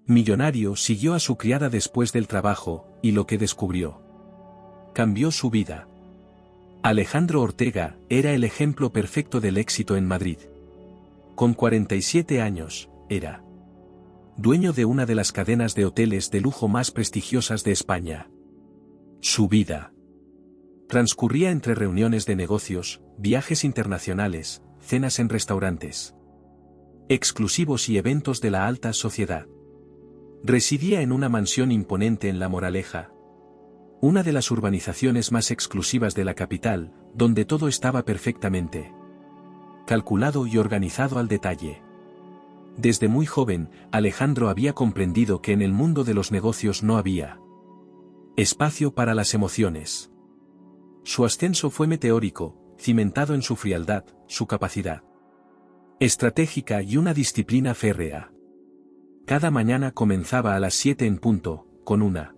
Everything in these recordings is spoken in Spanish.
Millonario siguió a su criada después del trabajo, y lo que descubrió cambió su vida. Alejandro Ortega era el ejemplo perfecto del éxito en Madrid. Con 47 años, era dueño de una de las cadenas de hoteles de lujo más prestigiosas de España. Su vida transcurría entre reuniones de negocios, viajes internacionales, cenas en restaurantes exclusivos y eventos de la alta sociedad. Residía en una mansión imponente en La Moraleja, una de las urbanizaciones más exclusivas de la capital, donde todo estaba perfectamente calculado y organizado al detalle. Desde muy joven, Alejandro había comprendido que en el mundo de los negocios no había espacio para las emociones. Su ascenso fue meteórico, cimentado en su frialdad, su capacidad estratégica y una disciplina férrea. Cada mañana comenzaba a las 7 en punto, con una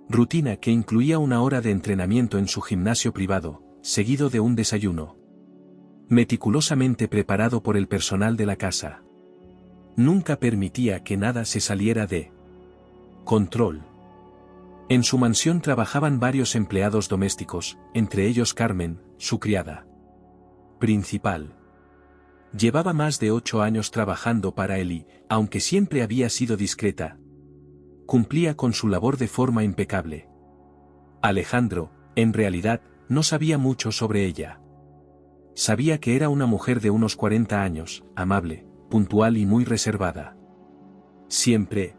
rutina que incluía una hora de entrenamiento en su gimnasio privado, seguido de un desayuno meticulosamente preparado por el personal de la casa. Nunca permitía que nada se saliera de control. En su mansión trabajaban varios empleados domésticos, entre ellos Carmen, su criada principal. Llevaba más de 8 años trabajando para él y, aunque siempre había sido discreta, cumplía con su labor de forma impecable. Alejandro, en realidad, no sabía mucho sobre ella. Sabía que era una mujer de unos 40 años, amable, puntual y muy reservada. Siempre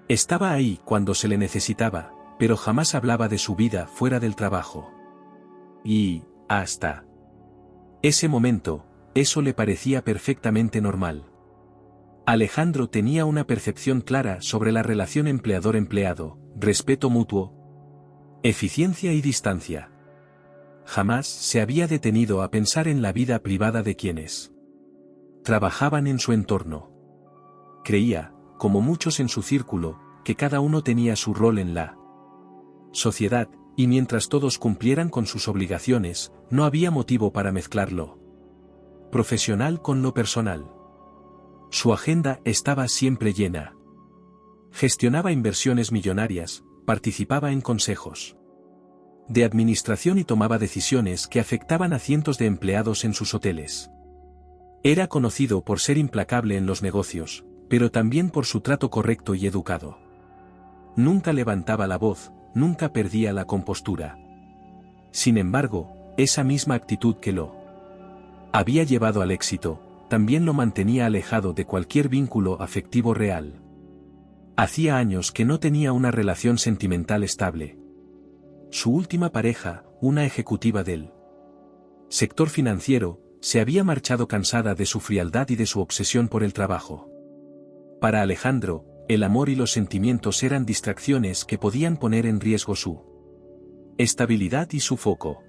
estaba ahí cuando se le necesitaba, pero jamás hablaba de su vida fuera del trabajo. Y, hasta ese momento, eso le parecía perfectamente normal. Alejandro tenía una percepción clara sobre la relación empleador-empleado, respeto mutuo, eficiencia y distancia. Jamás se había detenido a pensar en la vida privada de quienes trabajaban en su entorno. Creía, como muchos en su círculo, que cada uno tenía su rol en la sociedad, y mientras todos cumplieran con sus obligaciones, no había motivo para mezclarlo profesional con lo personal. Su agenda estaba siempre llena. Gestionaba inversiones millonarias, participaba en consejos de administración y tomaba decisiones que afectaban a cientos de empleados en sus hoteles. Era conocido por ser implacable en los negocios, pero también por su trato correcto y educado. Nunca levantaba la voz, nunca perdía la compostura. Sin embargo, esa misma actitud que lo había llevado al éxito, también lo mantenía alejado de cualquier vínculo afectivo real. Hacía años que no tenía una relación sentimental estable. Su última pareja, una ejecutiva del sector financiero, se había marchado cansada de su frialdad y de su obsesión por el trabajo. Para Alejandro, el amor y los sentimientos eran distracciones que podían poner en riesgo su estabilidad y su foco.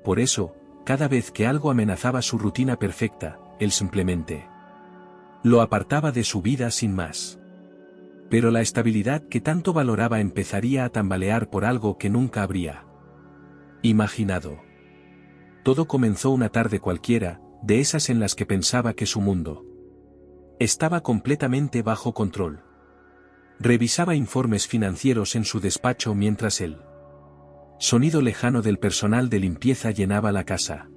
Por eso, cada vez que algo amenazaba su rutina perfecta, él simplemente lo apartaba de su vida sin más. Pero la estabilidad que tanto valoraba empezaría a tambalear por algo que nunca habría imaginado. Todo comenzó una tarde cualquiera, de esas en las que pensaba que su mundo estaba completamente bajo control. Revisaba informes financieros en su despacho mientras el sonido lejano del personal de limpieza llenaba la casa.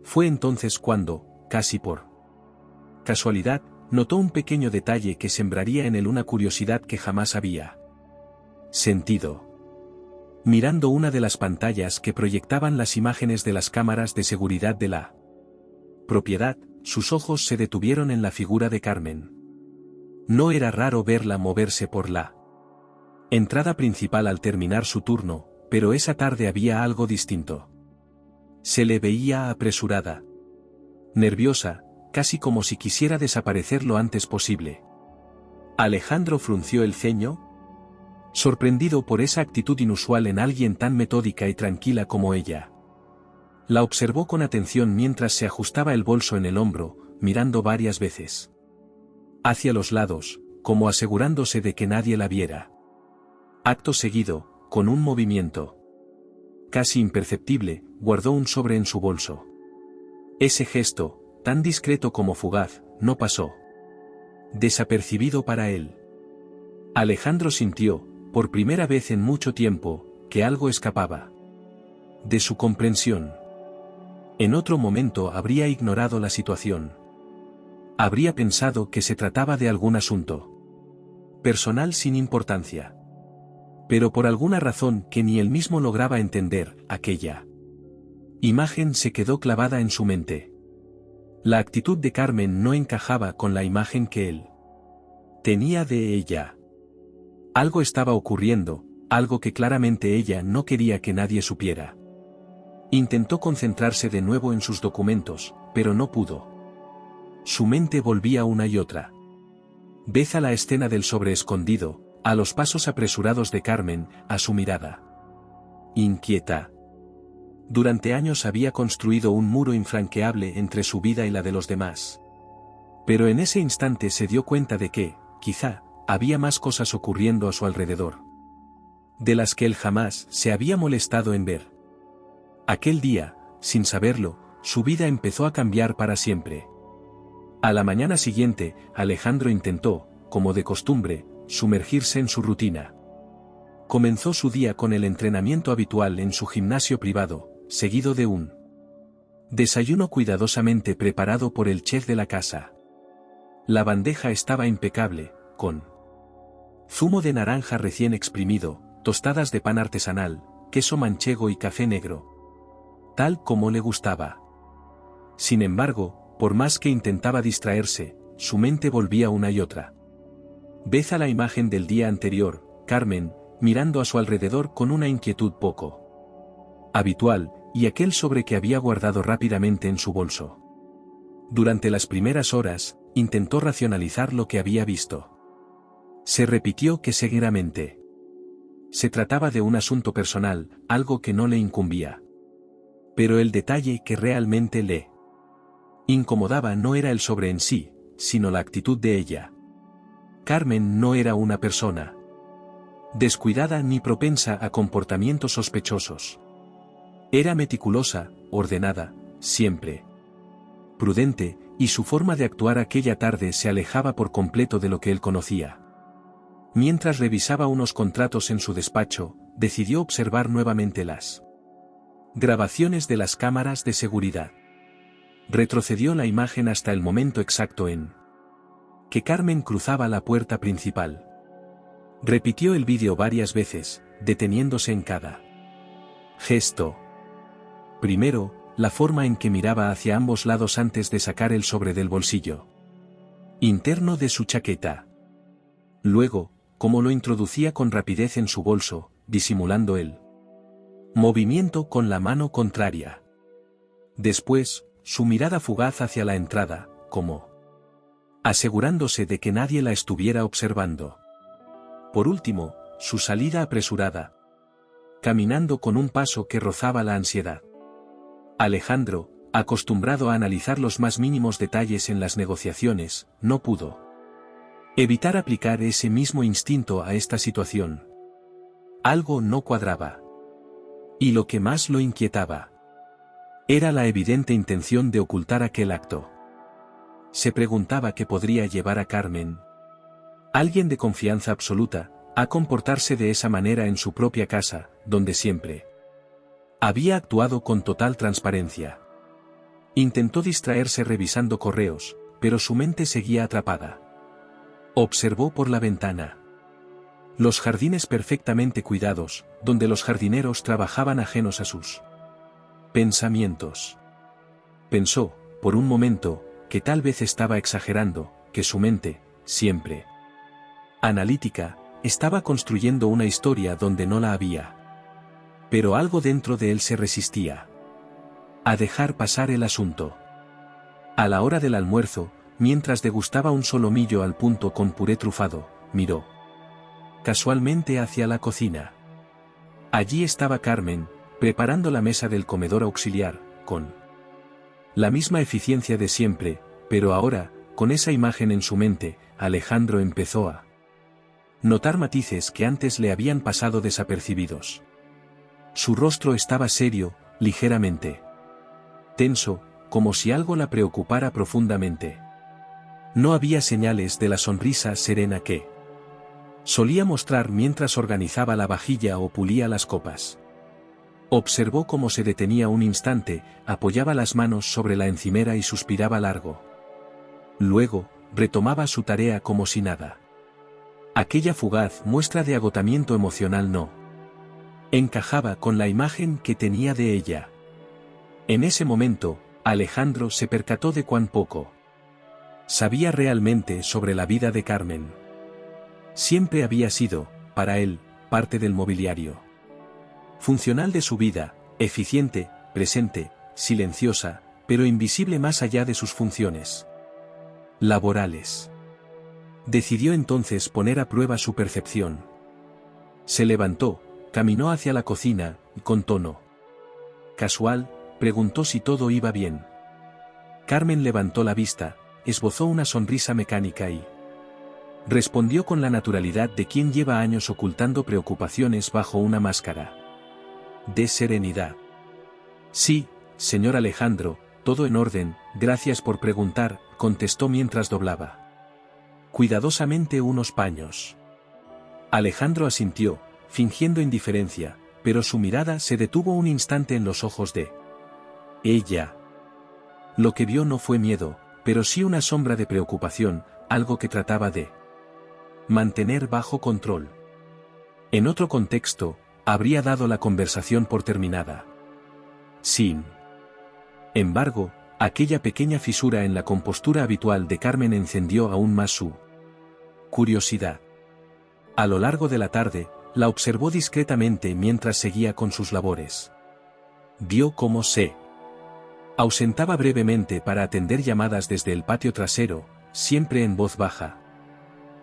Fue entonces cuando, casi por casualidad, notó un pequeño detalle que sembraría en él una curiosidad que jamás había sentido. Mirando una de las pantallas que proyectaban las imágenes de las cámaras de seguridad de la propiedad, sus ojos se detuvieron en la figura de Carmen. No era raro verla moverse por la entrada principal al terminar su turno, pero esa tarde había algo distinto. Se le veía apresurada, nerviosa, casi como si quisiera desaparecer lo antes posible. Alejandro frunció el ceño, sorprendido por esa actitud inusual en alguien tan metódica y tranquila como ella. La observó con atención mientras se ajustaba el bolso en el hombro, mirando varias veces hacia los lados, como asegurándose de que nadie la viera. Acto seguido, con un movimiento casi imperceptible, guardó un sobre en su bolso. Ese gesto, tan discreto como fugaz, no pasó Desapercibido para él. Alejandro sintió, por primera vez en mucho tiempo, que algo escapaba de su comprensión. En otro momento habría ignorado la situación. Habría pensado que se trataba de algún asunto personal sin importancia. Pero por alguna razón que ni él mismo lograba entender, aquella imagen se quedó clavada en su mente. La actitud de Carmen no encajaba con la imagen que él tenía de ella. Algo estaba ocurriendo, algo que claramente ella no quería que nadie supiera. Intentó concentrarse de nuevo en sus documentos, pero no pudo. Su mente volvía una y otra vez a la escena del sobreescondido, a los pasos apresurados de Carmen, a su mirada inquieta. Durante años había construido un muro infranqueable entre su vida y la de los demás. Pero en ese instante se dio cuenta de que, quizá, había más cosas ocurriendo a su alrededor, de las que él jamás se había molestado en ver. Aquel día, sin saberlo, su vida empezó a cambiar para siempre. A la mañana siguiente, Alejandro intentó, como de costumbre, sumergirse en su rutina. Comenzó su día con el entrenamiento habitual en su gimnasio privado, seguido de un desayuno cuidadosamente preparado por el chef de la casa. La bandeja estaba impecable, con zumo de naranja recién exprimido, tostadas de pan artesanal, queso manchego y café negro. Tal como le gustaba. Sin embargo, por más que intentaba distraerse, su mente volvía una y otra vez a la imagen del día anterior, Carmen, mirando a su alrededor con una inquietud poco habitual, y aquel sobre que había guardado rápidamente en su bolso. Durante las primeras horas, intentó racionalizar lo que había visto. Se repitió que seguidamente se trataba de un asunto personal, algo que no le incumbía. Pero el detalle que realmente le incomodaba no era el sobre en sí, sino la actitud de ella. Carmen no era una persona descuidada ni propensa a comportamientos sospechosos. Era meticulosa, ordenada, siempre prudente, y su forma de actuar aquella tarde se alejaba por completo de lo que él conocía. Mientras revisaba unos contratos en su despacho, decidió observar nuevamente las grabaciones de las cámaras de seguridad. Retrocedió la imagen hasta el momento exacto en que Carmen cruzaba la puerta principal. Repitió el vídeo varias veces, deteniéndose en cada gesto. Primero, la forma en que miraba hacia ambos lados antes de sacar el sobre del bolsillo interno de su chaqueta. Luego, cómo lo introducía con rapidez en su bolso, disimulando el movimiento con la mano contraria. Después, su mirada fugaz hacia la entrada, como asegurándose de que nadie la estuviera observando. Por último, su salida apresurada, caminando con un paso que rozaba la ansiedad. Alejandro, acostumbrado a analizar los más mínimos detalles en las negociaciones, no pudo evitar aplicar ese mismo instinto a esta situación. Algo no cuadraba. Y lo que más lo inquietaba era la evidente intención de ocultar aquel acto. Se preguntaba qué podría llevar a Carmen, alguien de confianza absoluta, a comportarse de esa manera en su propia casa, donde siempre había actuado con total transparencia. Intentó distraerse revisando correos, pero su mente seguía atrapada. Observó por la ventana los jardines perfectamente cuidados, donde los jardineros trabajaban ajenos a sus pensamientos. Pensó, por un momento, que tal vez estaba exagerando, que su mente, siempre analítica, estaba construyendo una historia donde no la había. Pero algo dentro de él se resistía a dejar pasar el asunto. A la hora del almuerzo, mientras degustaba un solomillo al punto con puré trufado, miró casualmente hacia la cocina. Allí estaba Carmen, preparando la mesa del comedor auxiliar, con la misma eficiencia de siempre, pero ahora, con esa imagen en su mente, Alejandro empezó a notar matices que antes le habían pasado desapercibidos. Su rostro estaba serio, ligeramente tenso, como si algo la preocupara profundamente. No había señales de la sonrisa serena que solía mostrar mientras organizaba la vajilla o pulía las copas. Observó cómo se detenía un instante, apoyaba las manos sobre la encimera y suspiraba largo. Luego, retomaba su tarea como si nada. Aquella fugaz muestra de agotamiento emocional no encajaba con la imagen que tenía de ella. En ese momento, Alejandro se percató de cuán poco sabía realmente sobre la vida de Carmen. Siempre había sido, para él, parte del mobiliario funcional de su vida, eficiente, presente, silenciosa, pero invisible más allá de sus funciones laborales. Decidió entonces poner a prueba su percepción. Se levantó, caminó hacia la cocina, y con tono casual, preguntó si todo iba bien. Carmen levantó la vista, esbozó una sonrisa mecánica y respondió con la naturalidad de quien lleva años ocultando preocupaciones bajo una máscara de serenidad. Sí, señor Alejandro, todo en orden, gracias por preguntar, contestó mientras doblaba cuidadosamente unos paños. Alejandro asintió, fingiendo indiferencia, pero su mirada se detuvo un instante en los ojos de ella. Lo que vio no fue miedo, pero sí una sombra de preocupación, algo que trataba de mantener bajo control. En otro contexto, habría dado la conversación por terminada. Sin embargo, aquella pequeña fisura en la compostura habitual de Carmen encendió aún más su curiosidad. A lo largo de la tarde, la observó discretamente mientras seguía con sus labores. Vio cómo se ausentaba brevemente para atender llamadas desde el patio trasero, siempre en voz baja,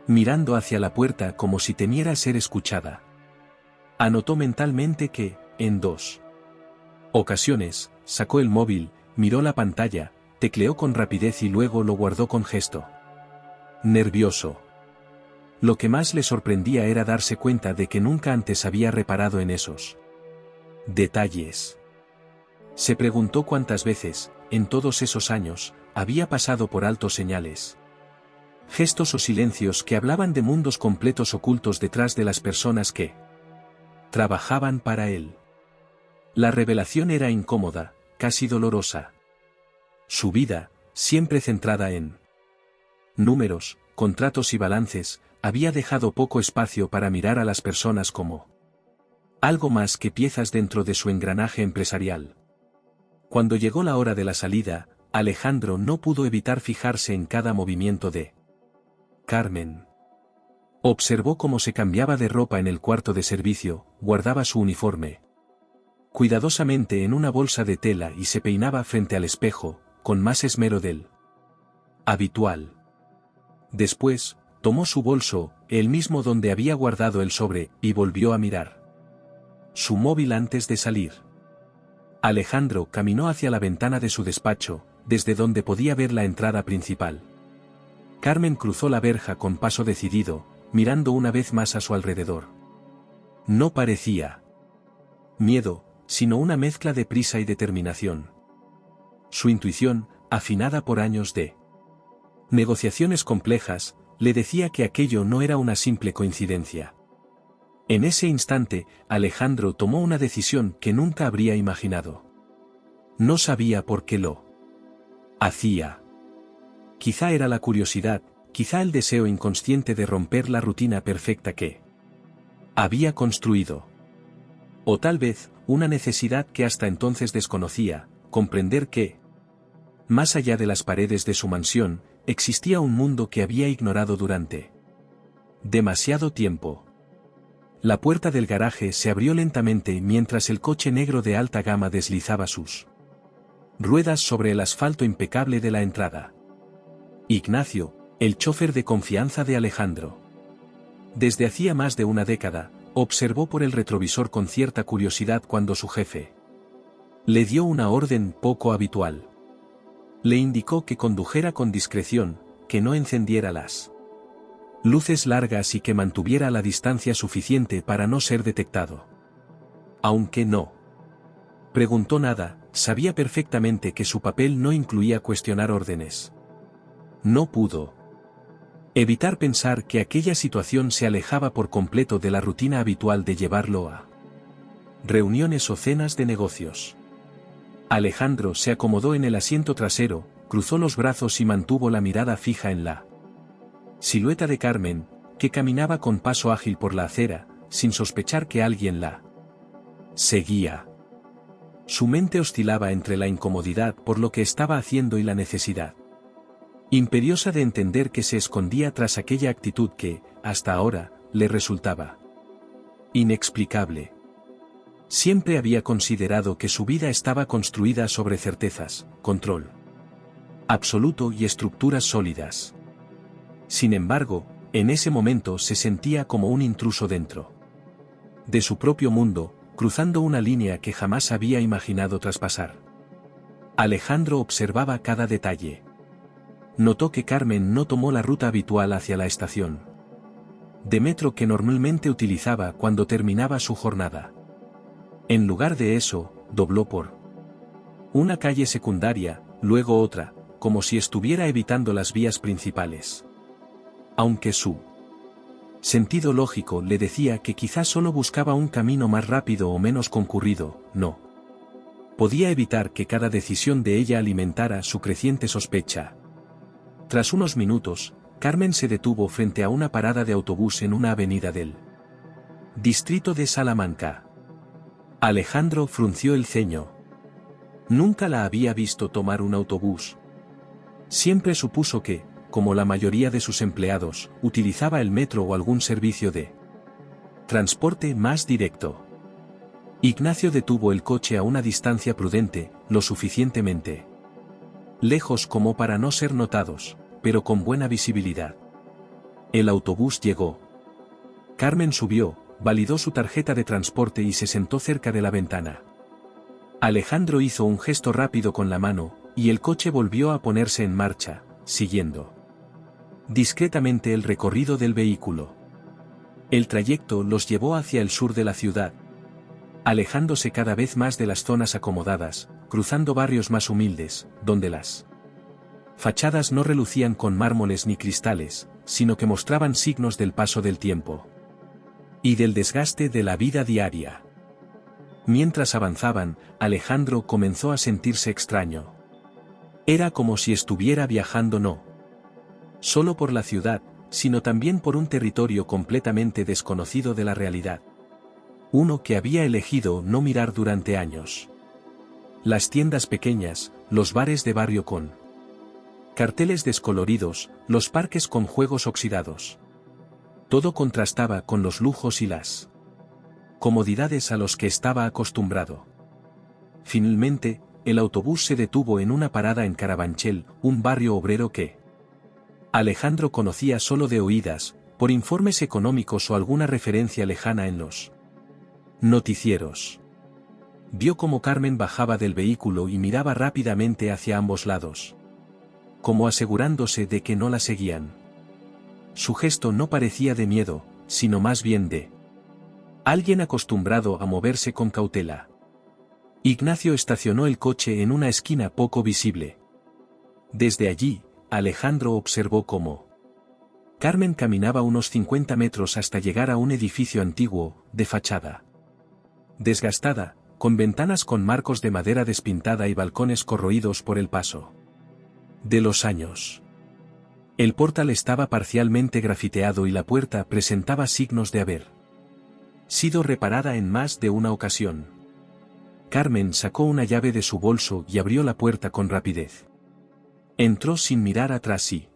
mirando hacia la puerta como si temiera ser escuchada. Anotó mentalmente que, en 2 ocasiones, sacó el móvil, miró la pantalla, tecleó con rapidez y luego lo guardó con gesto nervioso. Lo que más le sorprendía era darse cuenta de que nunca antes había reparado en esos detalles. Se preguntó cuántas veces, en todos esos años, había pasado por alto señales, gestos o silencios que hablaban de mundos completos ocultos detrás de las personas que trabajaban para él. La revelación era incómoda, casi dolorosa. Su vida, siempre centrada en números, contratos y balances, había dejado poco espacio para mirar a las personas como algo más que piezas dentro de su engranaje empresarial. Cuando llegó la hora de la salida, Alejandro no pudo evitar fijarse en cada movimiento de Carmen. Observó cómo se cambiaba de ropa en el cuarto de servicio, guardaba su uniforme cuidadosamente en una bolsa de tela y se peinaba frente al espejo, con más esmero del habitual. Después, tomó su bolso, el mismo donde había guardado el sobre, y volvió a mirar su móvil antes de salir. Alejandro caminó hacia la ventana de su despacho, desde donde podía ver la entrada principal. Carmen cruzó la verja con paso decidido, mirando una vez más a su alrededor. No parecía miedo, sino una mezcla de prisa y determinación. Su intuición, afinada por años de negociaciones complejas, le decía que aquello no era una simple coincidencia. En ese instante, Alejandro tomó una decisión que nunca habría imaginado. No sabía por qué lo hacía. Quizá era la curiosidad, quizá el deseo inconsciente de romper la rutina perfecta que había construido. O tal vez, una necesidad que hasta entonces desconocía, comprender que, más allá de las paredes de su mansión, existía un mundo que había ignorado durante demasiado tiempo. La puerta del garaje se abrió lentamente mientras el coche negro de alta gama deslizaba sus ruedas sobre el asfalto impecable de la entrada. Ignacio, el chofer de confianza de Alejandro. Desde hacía más de una década, observó por el retrovisor con cierta curiosidad cuando su jefe le dio una orden poco habitual. Le indicó que condujera con discreción, que no encendiera las luces largas y que mantuviera la distancia suficiente para no ser detectado. Aunque no preguntó nada, sabía perfectamente que su papel no incluía cuestionar órdenes. No pudo Evitar pensar que aquella situación se alejaba por completo de la rutina habitual de llevarlo a reuniones o cenas de negocios. Alejandro se acomodó en el asiento trasero, cruzó los brazos y mantuvo la mirada fija en la silueta de Carmen, que caminaba con paso ágil por la acera, sin sospechar que alguien la seguía. Su mente oscilaba entre la incomodidad por lo que estaba haciendo y la necesidad imperiosa de entender que se escondía tras aquella actitud que, hasta ahora, le resultaba inexplicable. Siempre había considerado que su vida estaba construida sobre certezas, control absoluto y estructuras sólidas. Sin embargo, en ese momento se sentía como un intruso dentro de su propio mundo, cruzando una línea que jamás había imaginado traspasar. Alejandro observaba cada detalle. Notó que Carmen no tomó la ruta habitual hacia la estación de metro que normalmente utilizaba cuando terminaba su jornada. En lugar de eso, dobló por una calle secundaria, luego otra, como si estuviera evitando las vías principales. Aunque su sentido lógico le decía que quizás solo buscaba un camino más rápido o menos concurrido, no podía evitar que cada decisión de ella alimentara su creciente sospecha. Tras unos minutos, Carmen se detuvo frente a una parada de autobús en una avenida del distrito de Salamanca. Alejandro frunció el ceño. Nunca la había visto tomar un autobús. Siempre supuso que, como la mayoría de sus empleados, utilizaba el metro o algún servicio de transporte más directo. Ignacio detuvo el coche a una distancia prudente, lo suficientemente lejos como para no ser notados, pero con buena visibilidad. El autobús llegó. Carmen subió, validó su tarjeta de transporte y se sentó cerca de la ventana. Alejandro hizo un gesto rápido con la mano, y el coche volvió a ponerse en marcha, siguiendo discretamente el recorrido del vehículo. El trayecto los llevó hacia el sur de la ciudad, alejándose cada vez más de las zonas acomodadas, cruzando barrios más humildes, donde las fachadas no relucían con mármoles ni cristales, sino que mostraban signos del paso del tiempo y del desgaste de la vida diaria. Mientras avanzaban, Alejandro comenzó a sentirse extraño. Era como si estuviera viajando no solo por la ciudad, sino también por un territorio completamente desconocido de la realidad. Uno que había elegido no mirar durante años. Las tiendas pequeñas, los bares de barrio con carteles descoloridos, los parques con juegos oxidados. Todo contrastaba con los lujos y las comodidades a los que estaba acostumbrado. Finalmente, el autobús se detuvo en una parada en Carabanchel, un barrio obrero que Alejandro conocía solo de oídas, por informes económicos o alguna referencia lejana en los noticieros. Vio cómo Carmen bajaba del vehículo y miraba rápidamente hacia ambos lados, como asegurándose de que no la seguían. Su gesto no parecía de miedo, sino más bien de alguien acostumbrado a moverse con cautela. Ignacio estacionó el coche en una esquina poco visible. Desde allí, Alejandro observó cómo Carmen caminaba unos 50 metros hasta llegar a un edificio antiguo, de fachada desgastada, con ventanas con marcos de madera despintada y balcones corroídos por el paso de los años. El portal estaba parcialmente grafiteado y la puerta presentaba signos de haber sido reparada en más de una ocasión. Carmen sacó una llave de su bolso y abrió la puerta con rapidez. Entró sin mirar atrás y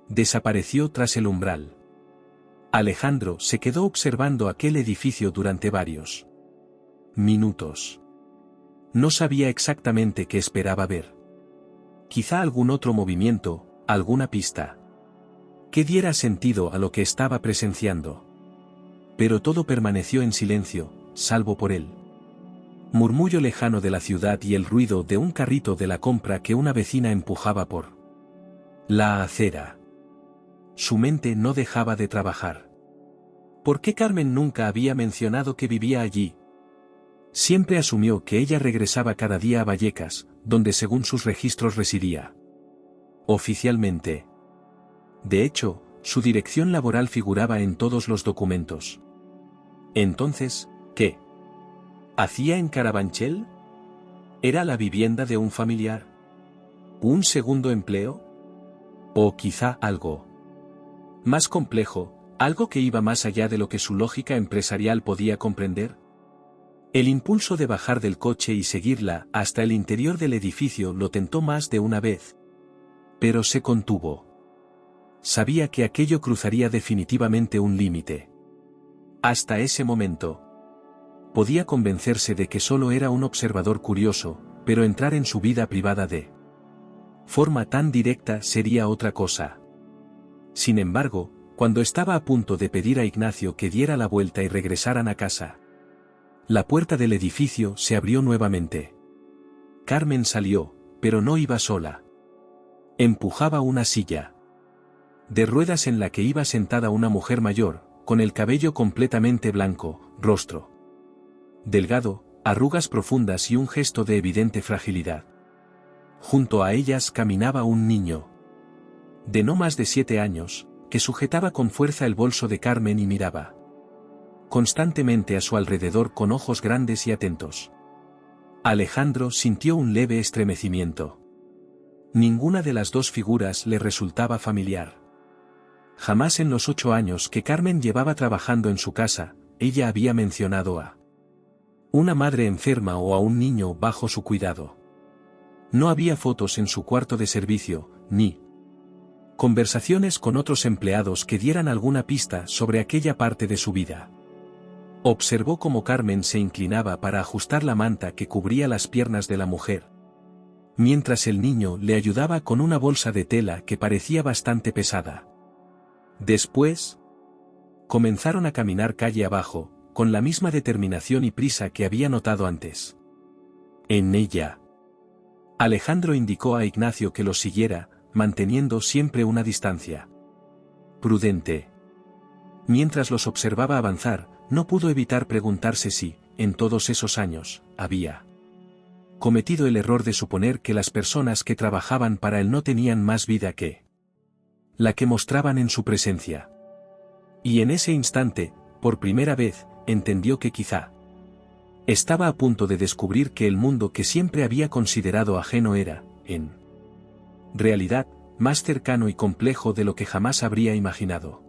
desapareció tras el umbral. Alejandro se quedó observando aquel edificio durante varios minutos. No sabía exactamente qué esperaba ver. Quizá algún otro movimiento, alguna pista que diera sentido a lo que estaba presenciando. Pero todo permaneció en silencio, salvo por él. Murmullo lejano de la ciudad y el ruido de un carrito de la compra que una vecina empujaba por la acera. Su mente no dejaba de trabajar. ¿Por qué Carmen nunca había mencionado que vivía allí? Siempre asumió que ella regresaba cada día a Vallecas, donde según sus registros residía oficialmente. De hecho, su dirección laboral figuraba en todos los documentos. Entonces, ¿qué hacía en Carabanchel? ¿Era la vivienda de un familiar? ¿Un segundo empleo? ¿O quizá algo más complejo, algo que iba más allá de lo que su lógica empresarial podía comprender? El impulso de bajar del coche y seguirla hasta el interior del edificio lo tentó más de una vez. Pero se contuvo. Sabía que aquello cruzaría definitivamente un límite. Hasta ese momento, podía convencerse de que solo era un observador curioso, pero entrar en su vida privada de forma tan directa sería otra cosa. Sin embargo, cuando estaba a punto de pedir a Ignacio que diera la vuelta y regresaran a casa, la puerta del edificio se abrió nuevamente. Carmen salió, pero no iba sola. Empujaba una silla de ruedas en la que iba sentada una mujer mayor, con el cabello completamente blanco, rostro delgado, arrugas profundas y un gesto de evidente fragilidad. Junto a ellas caminaba un niño de no más de 7 años, que sujetaba con fuerza el bolso de Carmen y miraba constantemente a su alrededor con ojos grandes y atentos. Alejandro sintió un leve estremecimiento. Ninguna de las dos figuras le resultaba familiar. Jamás en los 8 años que Carmen llevaba trabajando en su casa, ella había mencionado a una madre enferma o a un niño bajo su cuidado. No había fotos en su cuarto de servicio, ni conversaciones con otros empleados que dieran alguna pista sobre aquella parte de su vida. Observó cómo Carmen se inclinaba para ajustar la manta que cubría las piernas de la mujer, mientras el niño le ayudaba con una bolsa de tela que parecía bastante pesada. Después, comenzaron a caminar calle abajo, con la misma determinación y prisa que había notado antes en ella. Alejandro indicó a Ignacio que los siguiera, manteniendo siempre una distancia prudente. Mientras los observaba avanzar, no pudo evitar preguntarse si, en todos esos años, había cometido el error de suponer que las personas que trabajaban para él no tenían más vida que la que mostraban en su presencia. Y en ese instante, por primera vez, entendió que quizá estaba a punto de descubrir que el mundo que siempre había considerado ajeno era, en realidad, más cercano y complejo de lo que jamás habría imaginado.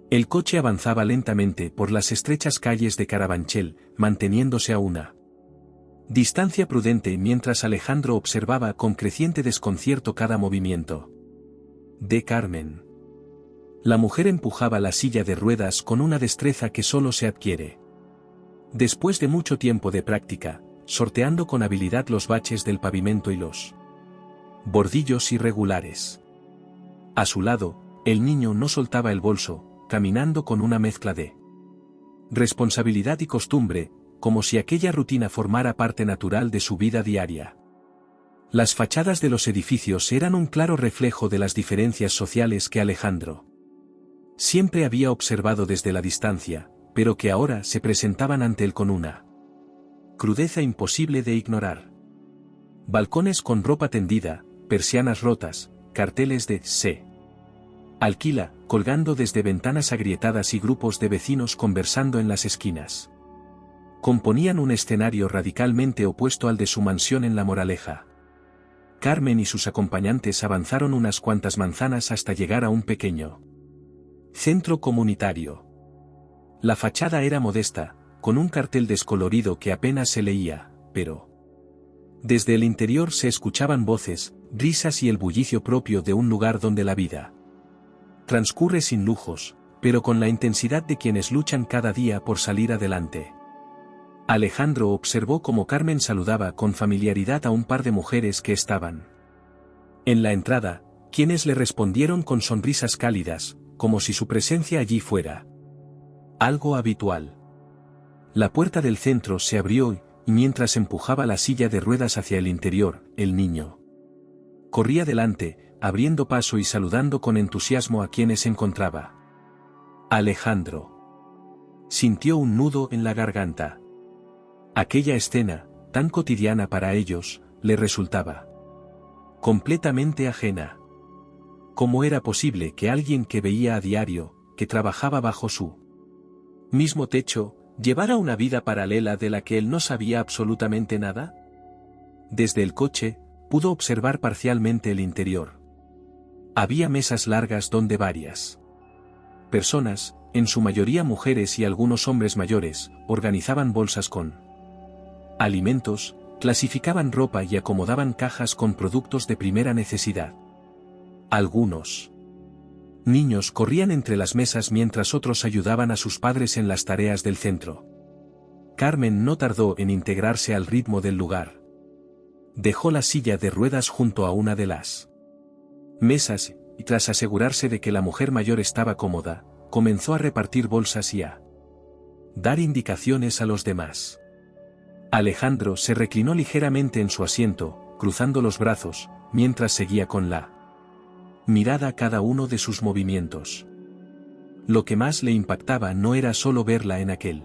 El coche avanzaba lentamente por las estrechas calles de Carabanchel, manteniéndose a una distancia prudente mientras Alejandro observaba con creciente desconcierto cada movimiento de Carmen. La mujer empujaba la silla de ruedas con una destreza que solo se adquiere después de mucho tiempo de práctica, sorteando con habilidad los baches del pavimento y los bordillos irregulares. A su lado, el niño no soltaba el bolso, caminando con una mezcla de responsabilidad y costumbre, como si aquella rutina formara parte natural de su vida diaria. Las fachadas de los edificios eran un claro reflejo de las diferencias sociales que Alejandro siempre había observado desde la distancia, pero que ahora se presentaban ante él con una crudeza imposible de ignorar. Balcones con ropa tendida, persianas rotas, carteles de «Se alquila», colgando desde ventanas agrietadas y grupos de vecinos conversando en las esquinas. Componían un escenario radicalmente opuesto al de su mansión en La Moraleja. Carmen y sus acompañantes avanzaron unas cuantas manzanas hasta llegar a un pequeño centro comunitario. La fachada era modesta, con un cartel descolorido que apenas se leía, pero desde el interior se escuchaban voces, risas y el bullicio propio de un lugar donde la vida transcurre sin lujos, pero con la intensidad de quienes luchan cada día por salir adelante. Alejandro observó cómo Carmen saludaba con familiaridad a un par de mujeres que estaban en la entrada, quienes le respondieron con sonrisas cálidas, como si su presencia allí fuera algo habitual. La puerta del centro se abrió y mientras empujaba la silla de ruedas hacia el interior, el niño corría delante, abriendo paso y saludando con entusiasmo a quienes encontraba. Alejandro sintió un nudo en la garganta. Aquella escena, tan cotidiana para ellos, le resultaba completamente ajena. ¿Cómo era posible que alguien que veía a diario, que trabajaba bajo su mismo techo, llevara una vida paralela de la que él no sabía absolutamente nada? Desde el coche, pudo observar parcialmente el interior. Había mesas largas donde varias personas, en su mayoría mujeres y algunos hombres mayores, organizaban bolsas con alimentos, clasificaban ropa y acomodaban cajas con productos de primera necesidad. Algunos niños corrían entre las mesas mientras otros ayudaban a sus padres en las tareas del centro. Carmen no tardó en integrarse al ritmo del lugar. Dejó la silla de ruedas junto a una de las mesas, y tras asegurarse de que la mujer mayor estaba cómoda, comenzó a repartir bolsas y a dar indicaciones a los demás. Alejandro se reclinó ligeramente en su asiento, cruzando los brazos, mientras seguía con la mirada cada uno de sus movimientos. Lo que más le impactaba no era solo verla en aquel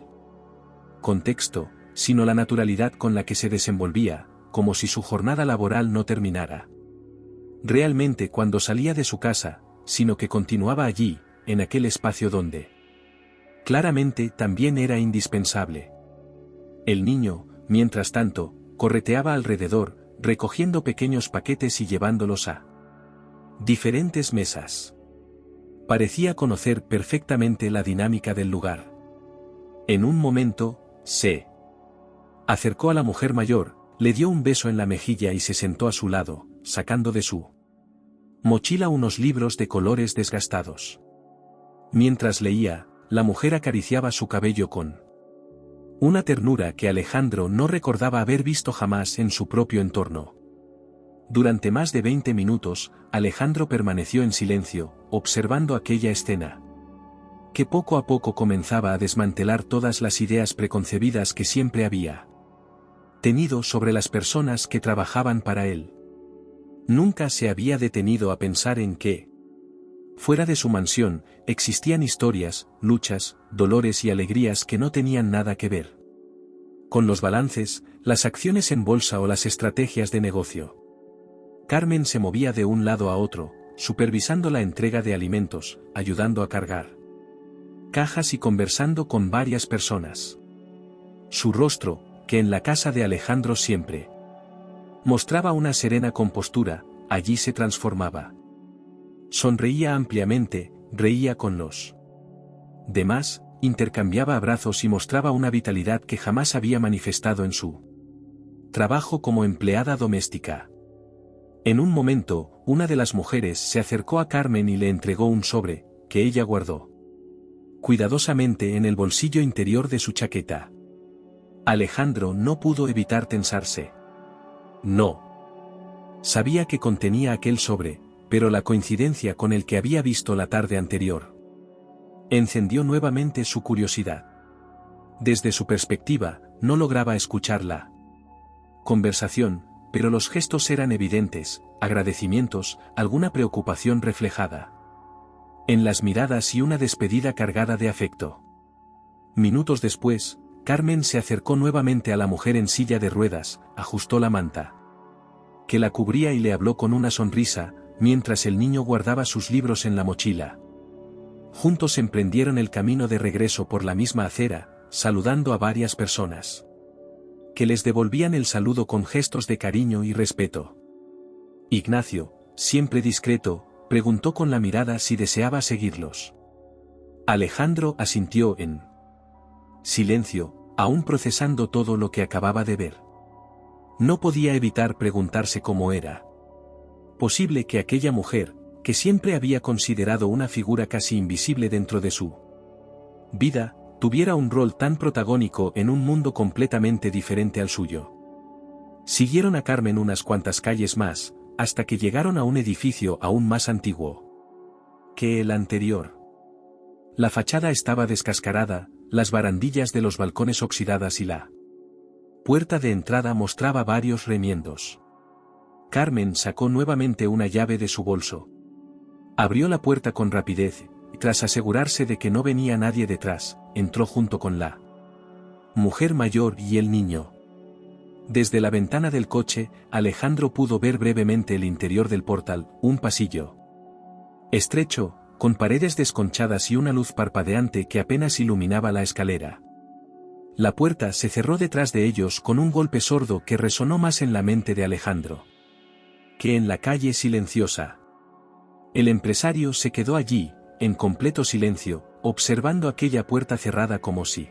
contexto, sino la naturalidad con la que se desenvolvía, como si su jornada laboral no terminara realmente cuando salía de su casa, sino que continuaba allí, en aquel espacio donde claramente también era indispensable. El niño, mientras tanto, correteaba alrededor, recogiendo pequeños paquetes y llevándolos a diferentes mesas. Parecía conocer perfectamente la dinámica del lugar. En un momento, se acercó a la mujer mayor, le dio un beso en la mejilla y se sentó a su lado, sacando de su mochila unos libros de colores desgastados. Mientras leía, la mujer acariciaba su cabello con una ternura que Alejandro no recordaba haber visto jamás en su propio entorno. Durante más de 20 minutos, Alejandro permaneció en silencio, observando aquella escena, que poco a poco comenzaba a desmantelar todas las ideas preconcebidas que siempre había tenido sobre las personas que trabajaban para él. Nunca se había detenido a pensar en que, fuera de su mansión, existían historias, luchas, dolores y alegrías que no tenían nada que ver con los balances, las acciones en bolsa o las estrategias de negocio. Carmen se movía de un lado a otro, supervisando la entrega de alimentos, ayudando a cargar cajas y conversando con varias personas. Su rostro, que en la casa de Alejandro siempre mostraba una serena compostura, allí se transformaba. Sonreía ampliamente, reía con los demás, intercambiaba abrazos y mostraba una vitalidad que jamás había manifestado en su trabajo como empleada doméstica. En un momento, una de las mujeres se acercó a Carmen y le entregó un sobre, que ella guardó cuidadosamente en el bolsillo interior de su chaqueta. Alejandro no pudo evitar tensarse. No sabía que contenía aquel sobre, pero la coincidencia con el que había visto la tarde anterior encendió nuevamente su curiosidad. Desde su perspectiva, no lograba escuchar la conversación, pero los gestos eran evidentes, agradecimientos, alguna preocupación reflejada en las miradas y una despedida cargada de afecto. Minutos después, Carmen se acercó nuevamente a la mujer en silla de ruedas, ajustó la manta que la cubría y le habló con una sonrisa, mientras el niño guardaba sus libros en la mochila. Juntos emprendieron el camino de regreso por la misma acera, saludando a varias personas que les devolvían el saludo con gestos de cariño y respeto. Ignacio, siempre discreto, preguntó con la mirada si deseaba seguirlos. Alejandro asintió en silencio, aún procesando todo lo que acababa de ver. No podía evitar preguntarse cómo era posible que aquella mujer, que siempre había considerado una figura casi invisible dentro de su vida, tuviera un rol tan protagónico en un mundo completamente diferente al suyo. Siguieron a Carmen unas cuantas calles más, hasta que llegaron a un edificio aún más antiguo que el anterior. La fachada estaba descascarada, las barandillas de los balcones oxidadas y la puerta de entrada mostraba varios remiendos. Carmen sacó nuevamente una llave de su bolso. Abrió la puerta con rapidez, y tras asegurarse de que no venía nadie detrás, entró junto con la mujer mayor y el niño. Desde la ventana del coche, Alejandro pudo ver brevemente el interior del portal, un pasillo Estrecho, con paredes desconchadas y una luz parpadeante que apenas iluminaba la escalera. La puerta se cerró detrás de ellos con un golpe sordo que resonó más en la mente de Alejandro que en la calle silenciosa. El empresario se quedó allí, en completo silencio, observando aquella puerta cerrada como si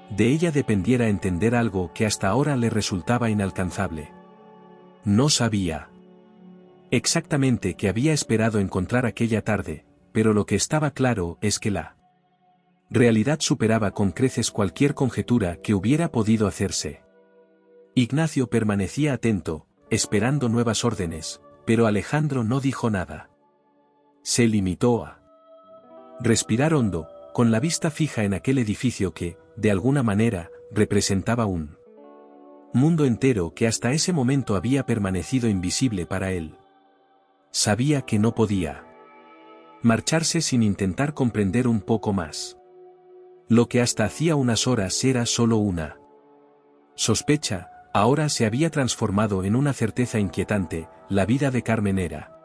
de ella dependiera entender algo que hasta ahora le resultaba inalcanzable. No sabía exactamente qué había esperado encontrar aquella tarde, pero lo que estaba claro es que la realidad superaba con creces cualquier conjetura que hubiera podido hacerse. Ignacio permanecía atento, esperando nuevas órdenes, pero Alejandro no dijo nada. Se limitó a respirar hondo, con la vista fija en aquel edificio que, de alguna manera, representaba un mundo entero que hasta ese momento había permanecido invisible para él. Sabía que no podía marcharse sin intentar comprender un poco más. Lo que hasta hacía unas horas era solo una sospecha, ahora se había transformado en una certeza inquietante. La vida de Carmen era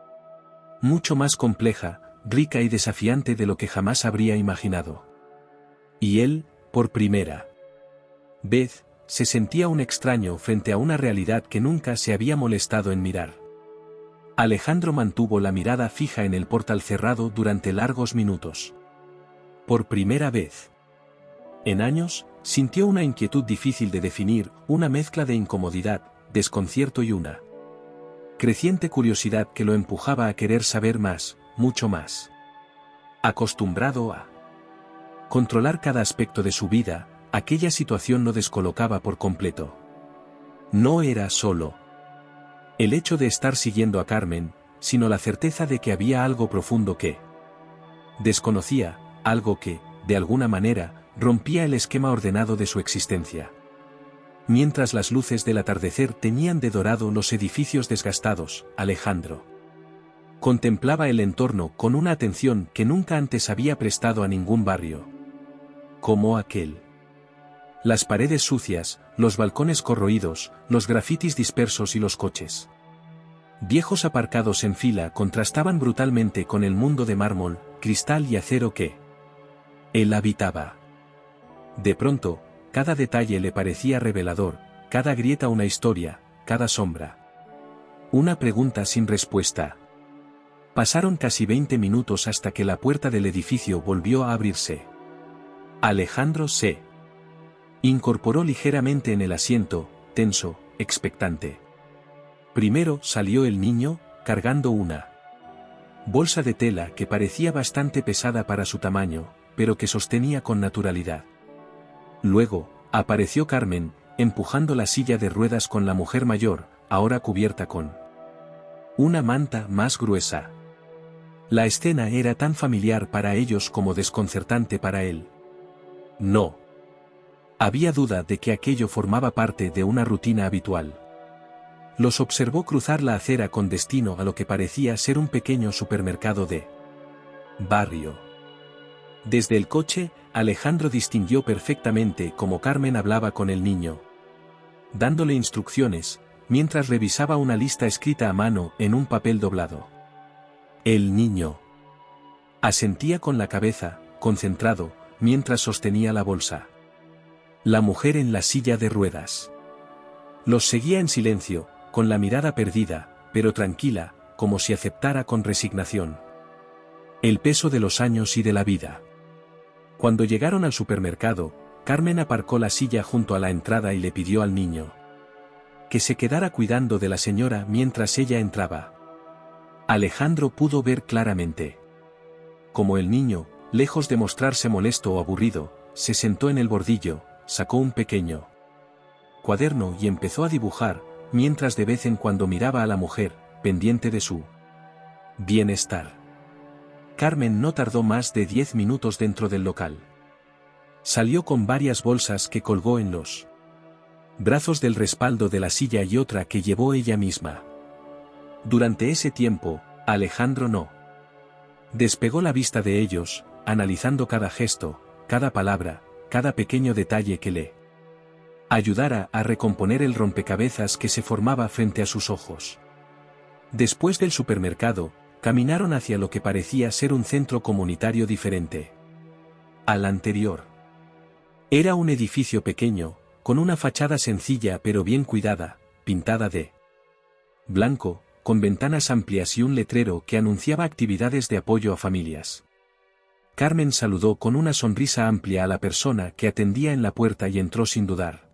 mucho más compleja, rica y desafiante de lo que jamás habría imaginado. Y él, por primera vez, se sentía un extraño frente a una realidad que nunca se había molestado en mirar. Alejandro mantuvo la mirada fija en el portal cerrado durante largos minutos. Por primera vez en años, sintió una inquietud difícil de definir, una mezcla de incomodidad, desconcierto y una creciente curiosidad que lo empujaba a querer saber más, mucho más. Acostumbrado a controlar cada aspecto de su vida, aquella situación lo descolocaba por completo. No era solo el hecho de estar siguiendo a Carmen, sino la certeza de que había algo profundo que desconocía, algo que, de alguna manera, rompía el esquema ordenado de su existencia. Mientras las luces del atardecer teñían de dorado los edificios desgastados, Alejandro contemplaba el entorno con una atención que nunca antes había prestado a ningún barrio como aquel. Las paredes sucias, los balcones corroídos, los grafitis dispersos y los coches viejos aparcados en fila contrastaban brutalmente con el mundo de mármol, cristal y acero que él habitaba. De pronto, cada detalle le parecía revelador, cada grieta una historia, cada sombra una pregunta sin respuesta. Pasaron casi 20 minutos hasta que la puerta del edificio volvió a abrirse. Alejandro se incorporó ligeramente en el asiento, tenso, expectante. Primero salió el niño, cargando una bolsa de tela que parecía bastante pesada para su tamaño, pero que sostenía con naturalidad. Luego, apareció Carmen, empujando la silla de ruedas con la mujer mayor, ahora cubierta con una manta más gruesa. La escena era tan familiar para ellos como desconcertante para él. No había duda de que aquello formaba parte de una rutina habitual. Los observó cruzar la acera con destino a lo que parecía ser un pequeño supermercado de barrio. Desde el coche, Alejandro distinguió perfectamente cómo Carmen hablaba con el niño, dándole instrucciones, mientras revisaba una lista escrita a mano en un papel doblado. El niño asentía con la cabeza, concentrado, mientras sostenía la bolsa. La mujer en la silla de ruedas los seguía en silencio, con la mirada perdida, pero tranquila, como si aceptara con resignación el peso de los años y de la vida. Cuando llegaron al supermercado, Carmen aparcó la silla junto a la entrada y le pidió al niño que se quedara cuidando de la señora mientras ella entraba. Alejandro pudo ver claramente cómo el niño, lejos de mostrarse molesto o aburrido, se sentó en el bordillo, sacó un pequeño cuaderno y empezó a dibujar, mientras de vez en cuando miraba a la mujer, pendiente de su bienestar. Carmen no tardó más de 10 minutos dentro del local. Salió con varias bolsas que colgó en los brazos del respaldo de la silla y otra que llevó ella misma. Durante ese tiempo, Alejandro no despegó la vista de ellos, analizando cada gesto, cada palabra, cada pequeño detalle que le ayudara a recomponer el rompecabezas que se formaba frente a sus ojos. Después del supermercado, Caminaron hacia lo que parecía ser un centro comunitario diferente al anterior. Era un edificio pequeño, con una fachada sencilla pero bien cuidada, pintada de blanco, con ventanas amplias y un letrero que anunciaba actividades de apoyo a familias. Carmen saludó con una sonrisa amplia a la persona que atendía en la puerta y entró sin dudar.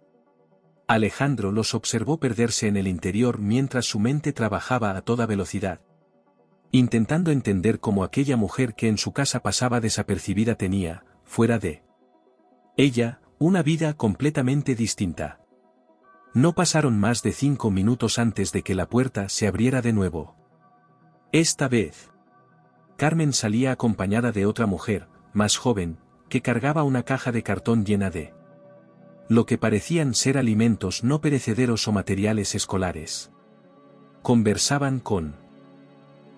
Alejandro los observó perderse en el interior mientras su mente trabajaba a toda velocidad, intentando entender cómo aquella mujer que en su casa pasaba desapercibida tenía, fuera de ella, una vida completamente distinta. No pasaron más de 5 minutos antes de que la puerta se abriera de nuevo. Esta vez, Carmen salía acompañada de otra mujer, más joven, que cargaba una caja de cartón llena de lo que parecían ser alimentos no perecederos o materiales escolares. Conversaban con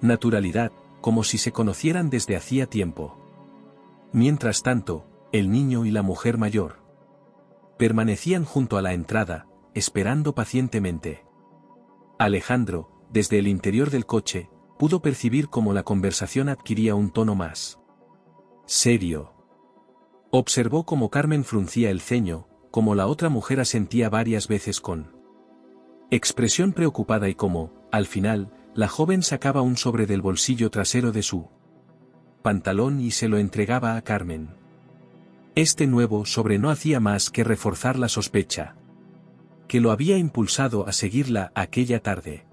naturalidad, como si se conocieran desde hacía tiempo. Mientras tanto, el niño y la mujer mayor permanecían junto a la entrada, esperando pacientemente. Alejandro, desde el interior del coche, pudo percibir cómo la conversación adquiría un tono más serio. Observó cómo Carmen fruncía el ceño, como la otra mujer asentía varias veces con expresión preocupada y cómo, al final, la joven sacaba un sobre del bolsillo trasero de su pantalón y se lo entregaba a Carmen. Este nuevo sobre no hacía más que reforzar la sospecha que lo había impulsado a seguirla aquella tarde.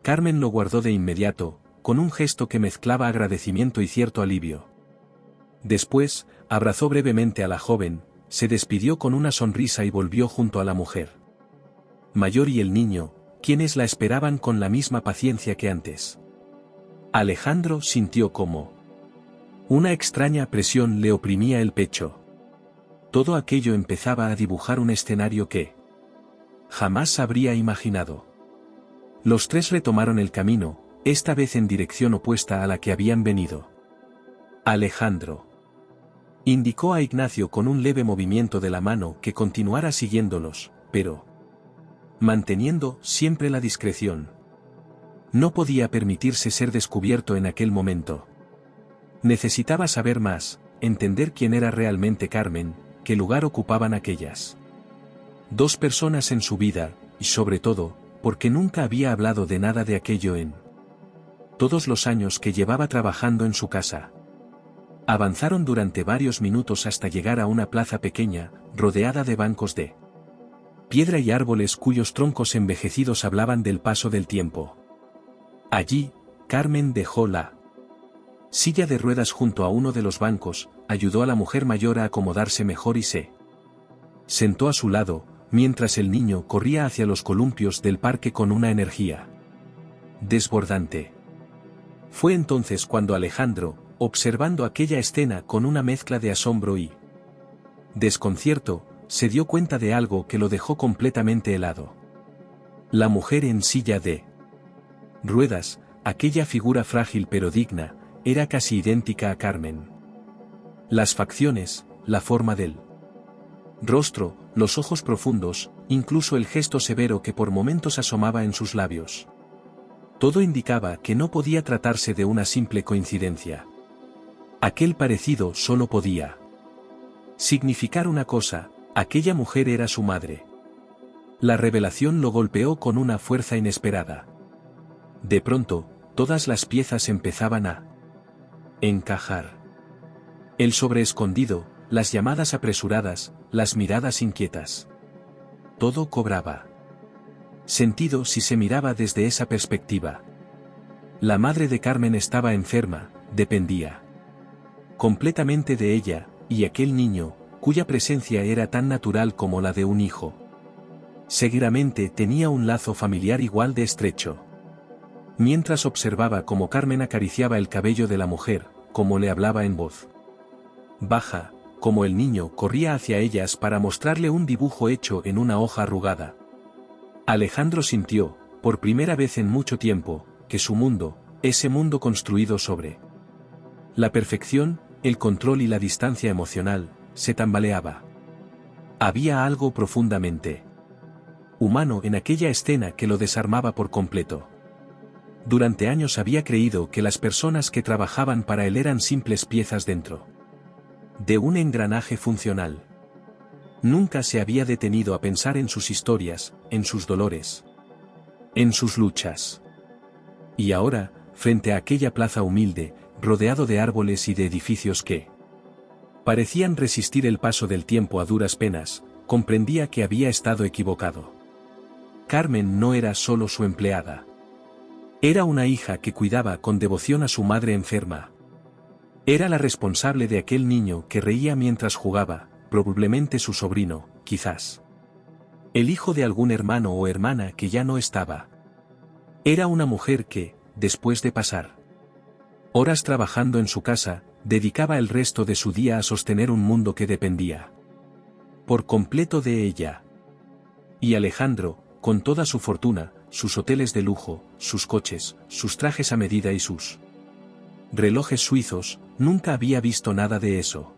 Carmen lo guardó de inmediato, con un gesto que mezclaba agradecimiento y cierto alivio. Después, abrazó brevemente a la joven, se despidió con una sonrisa y volvió junto a la mujer mayor y el niño, quienes la esperaban con la misma paciencia que antes. Alejandro sintió como una extraña presión le oprimía el pecho. Todo aquello empezaba a dibujar un escenario que jamás habría imaginado. Los tres retomaron el camino, esta vez en dirección opuesta a la que habían venido. Alejandro indicó a Ignacio con un leve movimiento de la mano que continuara siguiéndolos, pero manteniendo siempre la discreción. No podía permitirse ser descubierto en aquel momento. Necesitaba saber más, entender quién era realmente Carmen, qué lugar ocupaban aquellas dos personas en su vida, y sobre todo, porque nunca había hablado de nada de aquello en todos los años que llevaba trabajando en su casa. Avanzaron durante varios minutos hasta llegar a una plaza pequeña, rodeada de bancos de piedra y árboles cuyos troncos envejecidos hablaban del paso del tiempo. Allí, Carmen dejó la silla de ruedas junto a uno de los bancos, ayudó a la mujer mayor a acomodarse mejor y se sentó a su lado, mientras el niño corría hacia los columpios del parque con una energía desbordante. Fue entonces cuando Alejandro, observando aquella escena con una mezcla de asombro y desconcierto, se dio cuenta de algo que lo dejó completamente helado. La mujer en silla de ruedas, aquella figura frágil pero digna, era casi idéntica a Carmen. Las facciones, la forma del rostro, los ojos profundos, incluso el gesto severo que por momentos asomaba en sus labios. Todo indicaba que no podía tratarse de una simple coincidencia. Aquel parecido solo podía significar una cosa: aquella mujer era su madre. La revelación lo golpeó con una fuerza inesperada. De pronto, todas las piezas empezaban a encajar. El sobre escondido, las llamadas apresuradas, las miradas inquietas. Todo cobraba sentido si se miraba desde esa perspectiva. La madre de Carmen estaba enferma, dependía completamente de ella, y aquel niño, cuya presencia era tan natural como la de un hijo, seguramente tenía un lazo familiar igual de estrecho. Mientras observaba cómo Carmen acariciaba el cabello de la mujer, cómo le hablaba en voz baja, cómo el niño corría hacia ellas para mostrarle un dibujo hecho en una hoja arrugada, Alejandro sintió, por primera vez en mucho tiempo, que su mundo, ese mundo construido sobre la perfección, el control y la distancia emocional, se tambaleaba. Había algo profundamente humano en aquella escena que lo desarmaba por completo. Durante años había creído que las personas que trabajaban para él eran simples piezas dentro de un engranaje funcional. Nunca se había detenido a pensar en sus historias, en sus dolores, en sus luchas. Y ahora, frente a aquella plaza humilde, rodeado de árboles y de edificios que parecían resistir el paso del tiempo a duras penas, comprendía que había estado equivocado. Carmen no era solo su empleada. Era una hija que cuidaba con devoción a su madre enferma. Era la responsable de aquel niño que reía mientras jugaba, probablemente su sobrino, quizás el hijo de algún hermano o hermana que ya no estaba. Era una mujer que, después de pasar horas trabajando en su casa, dedicaba el resto de su día a sostener un mundo que dependía por completo de ella. Y Alejandro, con toda su fortuna, sus hoteles de lujo, sus coches, sus trajes a medida y sus relojes suizos, nunca había visto nada de eso.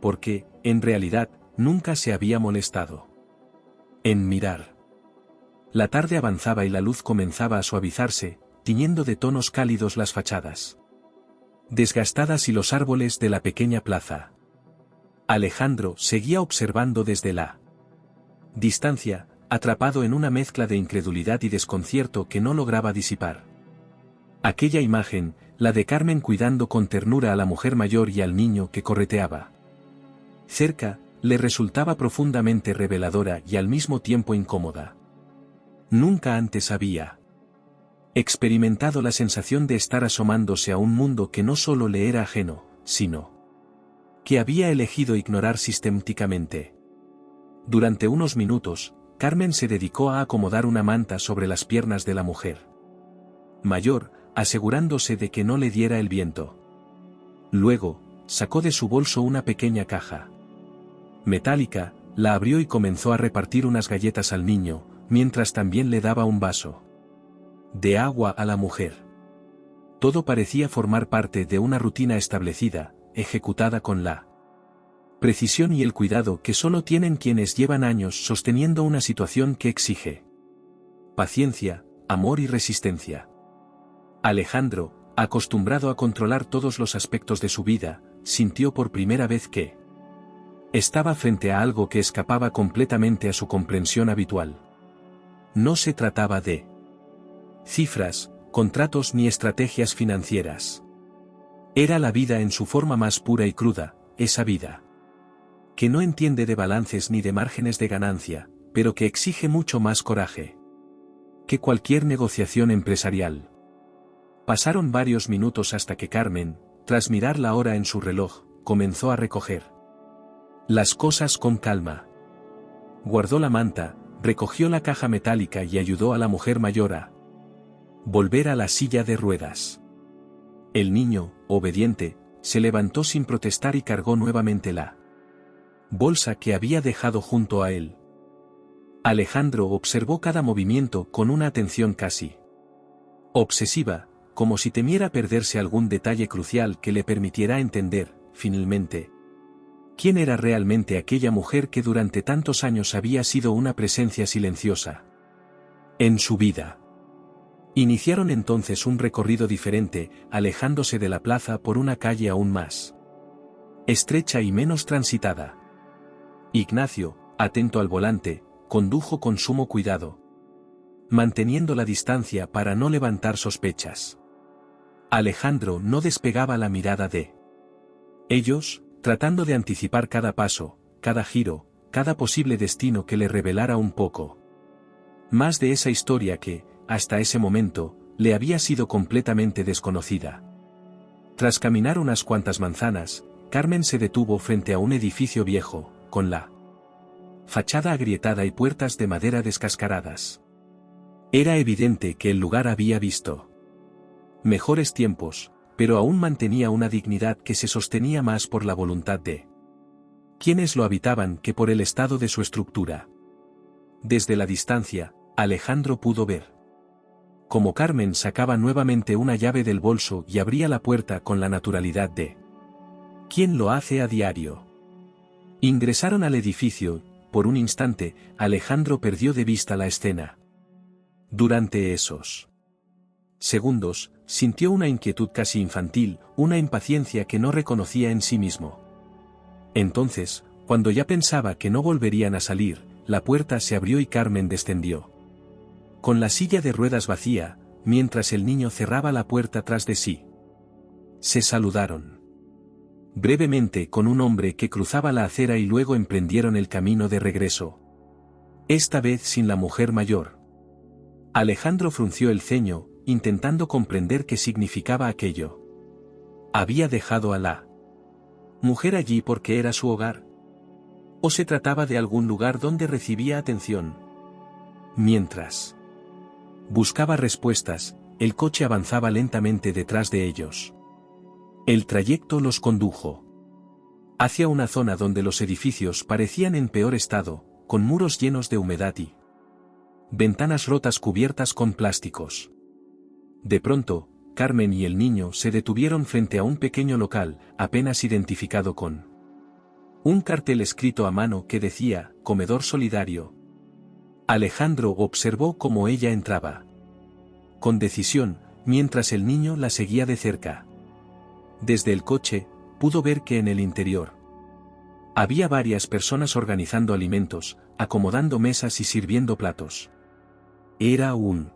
Porque, en realidad, nunca se había molestado en mirar. La tarde avanzaba y la luz comenzaba a suavizarse, tiñendo de tonos cálidos las fachadas desgastadas y los árboles de la pequeña plaza. Alejandro seguía observando desde la distancia, atrapado en una mezcla de incredulidad y desconcierto que no lograba disipar. Aquella imagen, la de Carmen cuidando con ternura a la mujer mayor y al niño que correteaba cerca, le resultaba profundamente reveladora y al mismo tiempo incómoda. Nunca antes había experimentado la sensación de estar asomándose a un mundo que no solo le era ajeno, sino que había elegido ignorar sistemáticamente. Durante unos minutos, Carmen se dedicó a acomodar una manta sobre las piernas de la mujer mayor, asegurándose de que no le diera el viento. Luego, sacó de su bolso una pequeña caja metálica, la abrió y comenzó a repartir unas galletas al niño, mientras también le daba un vaso de agua a la mujer. Todo parecía formar parte de una rutina establecida, ejecutada con la precisión y el cuidado que solo tienen quienes llevan años sosteniendo una situación que exige paciencia, amor y resistencia. Alejandro, acostumbrado a controlar todos los aspectos de su vida, sintió por primera vez que estaba frente a algo que escapaba completamente a su comprensión habitual. No se trataba de cifras, contratos ni estrategias financieras. Era la vida en su forma más pura y cruda, esa vida que no entiende de balances ni de márgenes de ganancia, pero que exige mucho más coraje que cualquier negociación empresarial. Pasaron varios minutos hasta que Carmen, tras mirar la hora en su reloj, comenzó a recoger las cosas con calma. Guardó la manta, recogió la caja metálica y ayudó a la mujer mayor a volver a la silla de ruedas. El niño, obediente, se levantó sin protestar y cargó nuevamente la bolsa que había dejado junto a él. Alejandro observó cada movimiento con una atención casi obsesiva, como si temiera perderse algún detalle crucial que le permitiera entender, finalmente, quién era realmente aquella mujer que durante tantos años había sido una presencia silenciosa en su vida. Iniciaron entonces un recorrido diferente, alejándose de la plaza por una calle aún más estrecha y menos transitada. Ignacio, atento al volante, condujo con sumo cuidado, manteniendo la distancia para no levantar sospechas. Alejandro no despegaba la mirada de ellos, tratando de anticipar cada paso, cada giro, cada posible destino que le revelara un poco más de esa historia que, hasta ese momento, le había sido completamente desconocida. Tras caminar unas cuantas manzanas, Carmen se detuvo frente a un edificio viejo, con la fachada agrietada y puertas de madera descascaradas. Era evidente que el lugar había visto mejores tiempos, pero aún mantenía una dignidad que se sostenía más por la voluntad de quienes lo habitaban que por el estado de su estructura. Desde la distancia, Alejandro pudo ver cómo Carmen sacaba nuevamente una llave del bolso y abría la puerta con la naturalidad de quien lo hace a diario. Ingresaron al edificio. Por un instante, Alejandro perdió de vista la escena. Durante esos segundos, sintió una inquietud casi infantil, una impaciencia que no reconocía en sí mismo. Entonces, cuando ya pensaba que no volverían a salir, la puerta se abrió y Carmen descendió. Con la silla de ruedas vacía, mientras el niño cerraba la puerta tras de sí. Se saludaron brevemente con un hombre que cruzaba la acera y luego emprendieron el camino de regreso. Esta vez sin la mujer mayor. Alejandro frunció el ceño, intentando comprender qué significaba aquello. ¿Había dejado a la mujer allí porque era su hogar? ¿O se trataba de algún lugar donde recibía atención? Mientras buscaba respuestas, el coche avanzaba lentamente detrás de ellos. El trayecto los condujo hacia una zona donde los edificios parecían en peor estado, con muros llenos de humedad y ventanas rotas cubiertas con plásticos. De pronto, Carmen y el niño se detuvieron frente a un pequeño local, apenas identificado con un cartel escrito a mano que decía, comedor solidario. Alejandro observó cómo ella entraba con decisión, mientras el niño la seguía de cerca. Desde el coche, pudo ver que en el interior había varias personas organizando alimentos, acomodando mesas y sirviendo platos. Era un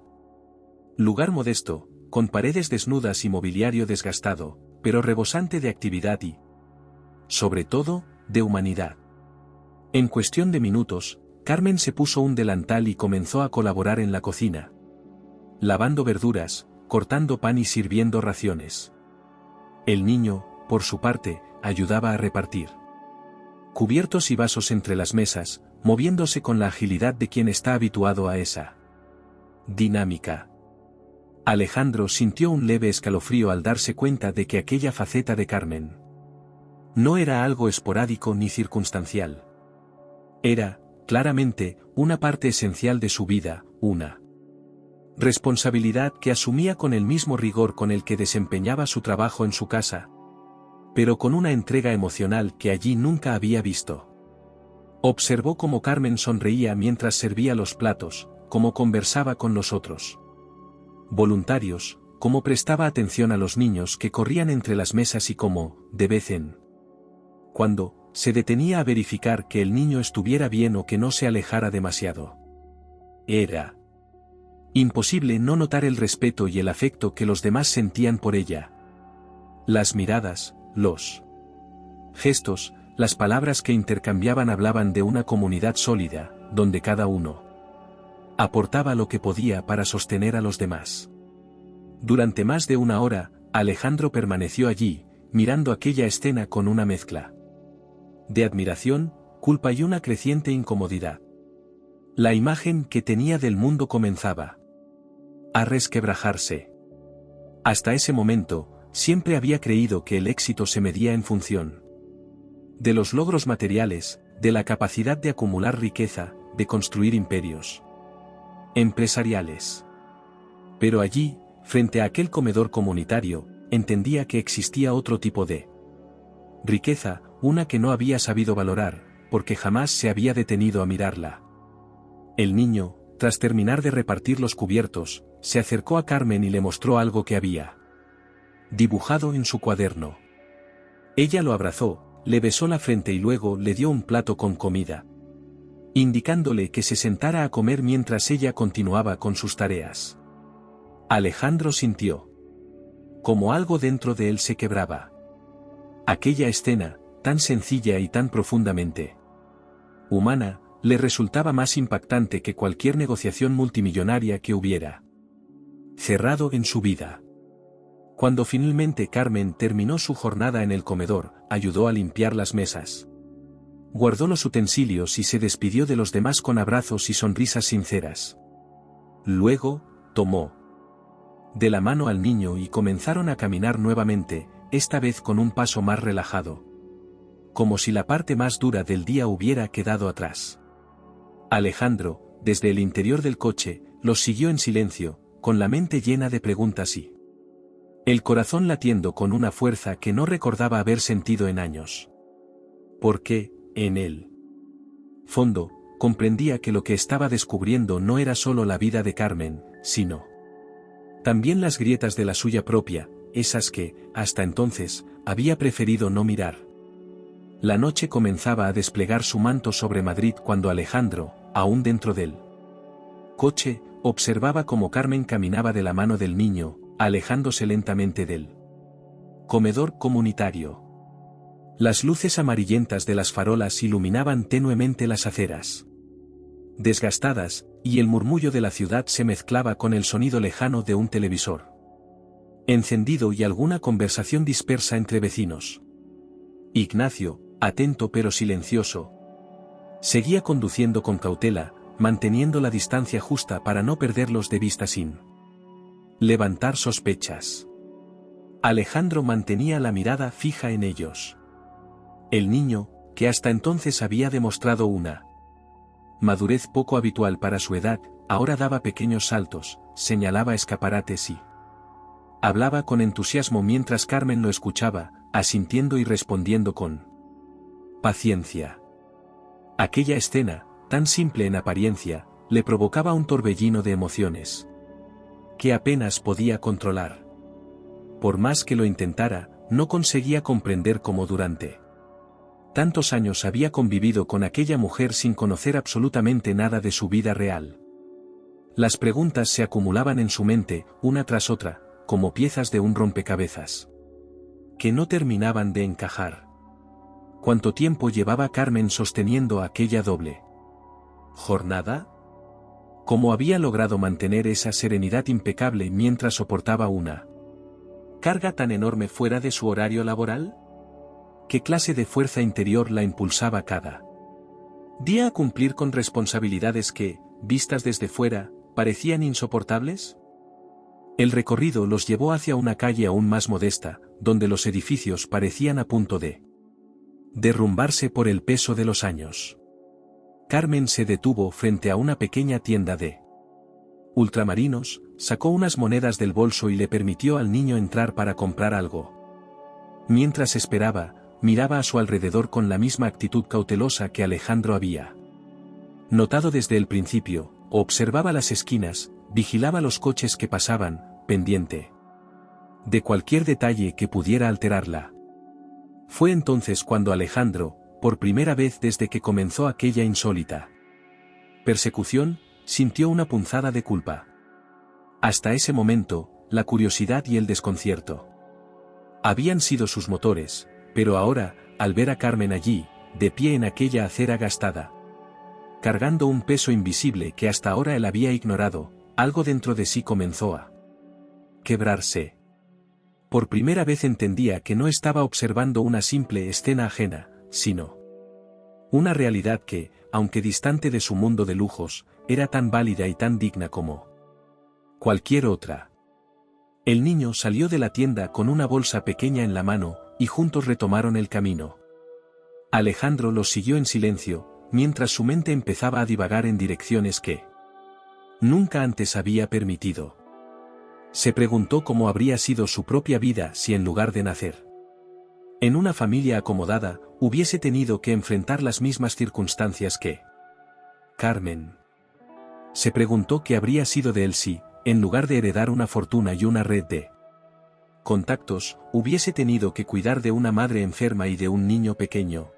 lugar modesto, con paredes desnudas y mobiliario desgastado, pero rebosante de actividad y, sobre todo, de humanidad. En cuestión de minutos, Carmen se puso un delantal y comenzó a colaborar en la cocina, lavando verduras, cortando pan y sirviendo raciones. El niño, por su parte, ayudaba a repartir cubiertos y vasos entre las mesas, moviéndose con la agilidad de quien está habituado a esa dinámica. Alejandro sintió un leve escalofrío al darse cuenta de que aquella faceta de Carmen no era algo esporádico ni circunstancial. Era, claramente, una parte esencial de su vida, una responsabilidad que asumía con el mismo rigor con el que desempeñaba su trabajo en su casa, pero con una entrega emocional que allí nunca había visto. Observó cómo Carmen sonreía mientras servía los platos, cómo conversaba con los otros voluntarios, cómo prestaba atención a los niños que corrían entre las mesas y cómo, de vez en cuando, se detenía a verificar que el niño estuviera bien o que no se alejara demasiado. Era imposible no notar el respeto y el afecto que los demás sentían por ella. Las miradas, los gestos, las palabras que intercambiaban hablaban de una comunidad sólida, donde cada uno aportaba lo que podía para sostener a los demás. Durante más de una hora, Alejandro permaneció allí, mirando aquella escena con una mezcla de admiración, culpa y una creciente incomodidad. La imagen que tenía del mundo comenzaba a resquebrajarse. Hasta ese momento, siempre había creído que el éxito se medía en función de los logros materiales, de la capacidad de acumular riqueza, de construir imperios empresariales. Pero allí, frente a aquel comedor comunitario, entendía que existía otro tipo de riqueza, una que no había sabido valorar, porque jamás se había detenido a mirarla. El niño, tras terminar de repartir los cubiertos, se acercó a Carmen y le mostró algo que había dibujado en su cuaderno. Ella lo abrazó, le besó la frente y luego le dio un plato con comida, indicándole que se sentara a comer mientras ella continuaba con sus tareas. Alejandro sintió como algo dentro de él se quebraba. Aquella escena, tan sencilla y tan profundamente humana, le resultaba más impactante que cualquier negociación multimillonaria que hubiera cerrado en su vida. Cuando finalmente Carmen terminó su jornada en el comedor, ayudó a limpiar las mesas, guardó los utensilios y se despidió de los demás con abrazos y sonrisas sinceras. Luego, tomó de la mano al niño y comenzaron a caminar nuevamente, esta vez con un paso más relajado, como si la parte más dura del día hubiera quedado atrás. Alejandro, desde el interior del coche, los siguió en silencio, con la mente llena de preguntas y el corazón latiendo con una fuerza que no recordaba haber sentido en años. Porque, en el fondo, comprendía que lo que estaba descubriendo no era solo la vida de Carmen, sino También las grietas de la suya propia, esas que, hasta entonces, había preferido no mirar. La noche comenzaba a desplegar su manto sobre Madrid cuando Alejandro, aún dentro del coche, observaba cómo Carmen caminaba de la mano del niño, alejándose lentamente del comedor comunitario. Las luces amarillentas de las farolas iluminaban tenuemente las aceras desgastadas, y el murmullo de la ciudad se mezclaba con el sonido lejano de un televisor encendido y alguna conversación dispersa entre vecinos. Ignacio, atento pero silencioso, seguía conduciendo con cautela, manteniendo la distancia justa para no perderlos de vista sin levantar sospechas. Alejandro mantenía la mirada fija en ellos. El niño, que hasta entonces había demostrado una madurez poco habitual para su edad, ahora daba pequeños saltos, señalaba escaparates y hablaba con entusiasmo mientras Carmen lo escuchaba, asintiendo y respondiendo con paciencia. Aquella escena, tan simple en apariencia, le provocaba un torbellino de emociones que apenas podía controlar. Por más que lo intentara, no conseguía comprender cómo durante tantos años había convivido con aquella mujer sin conocer absolutamente nada de su vida real. Las preguntas se acumulaban en su mente, una tras otra, como piezas de un rompecabezas que no terminaban de encajar. ¿Cuánto tiempo llevaba Carmen sosteniendo aquella doble jornada? ¿Cómo había logrado mantener esa serenidad impecable mientras soportaba una carga tan enorme fuera de su horario laboral? ¿Qué clase de fuerza interior la impulsaba cada día a cumplir con responsabilidades que, vistas desde fuera, parecían insoportables? El recorrido los llevó hacia una calle aún más modesta, donde los edificios parecían a punto de derrumbarse por el peso de los años. Carmen se detuvo frente a una pequeña tienda de ultramarinos, sacó unas monedas del bolso y le permitió al niño entrar para comprar algo. Mientras esperaba, miraba a su alrededor con la misma actitud cautelosa que Alejandro había notado desde el principio, observaba las esquinas, vigilaba los coches que pasaban, pendiente de cualquier detalle que pudiera alterarla. Fue entonces cuando Alejandro, por primera vez desde que comenzó aquella insólita persecución, sintió una punzada de culpa. Hasta ese momento, la curiosidad y el desconcierto habían sido sus motores, pero ahora, al ver a Carmen allí, de pie en aquella acera gastada, cargando un peso invisible que hasta ahora él había ignorado, algo dentro de sí comenzó a quebrarse. Por primera vez entendía que no estaba observando una simple escena ajena, sino una realidad que, aunque distante de su mundo de lujos, era tan válida y tan digna como cualquier otra. El niño salió de la tienda con una bolsa pequeña en la mano, y juntos retomaron el camino. Alejandro los siguió en silencio, mientras su mente empezaba a divagar en direcciones que nunca antes había permitido. Se preguntó cómo habría sido su propia vida si en lugar de nacer en una familia acomodada, hubiese tenido que enfrentar las mismas circunstancias que Carmen. Se preguntó qué habría sido de él si, en lugar de heredar una fortuna y una red de contactos, hubiese tenido que cuidar de una madre enferma y de un niño pequeño,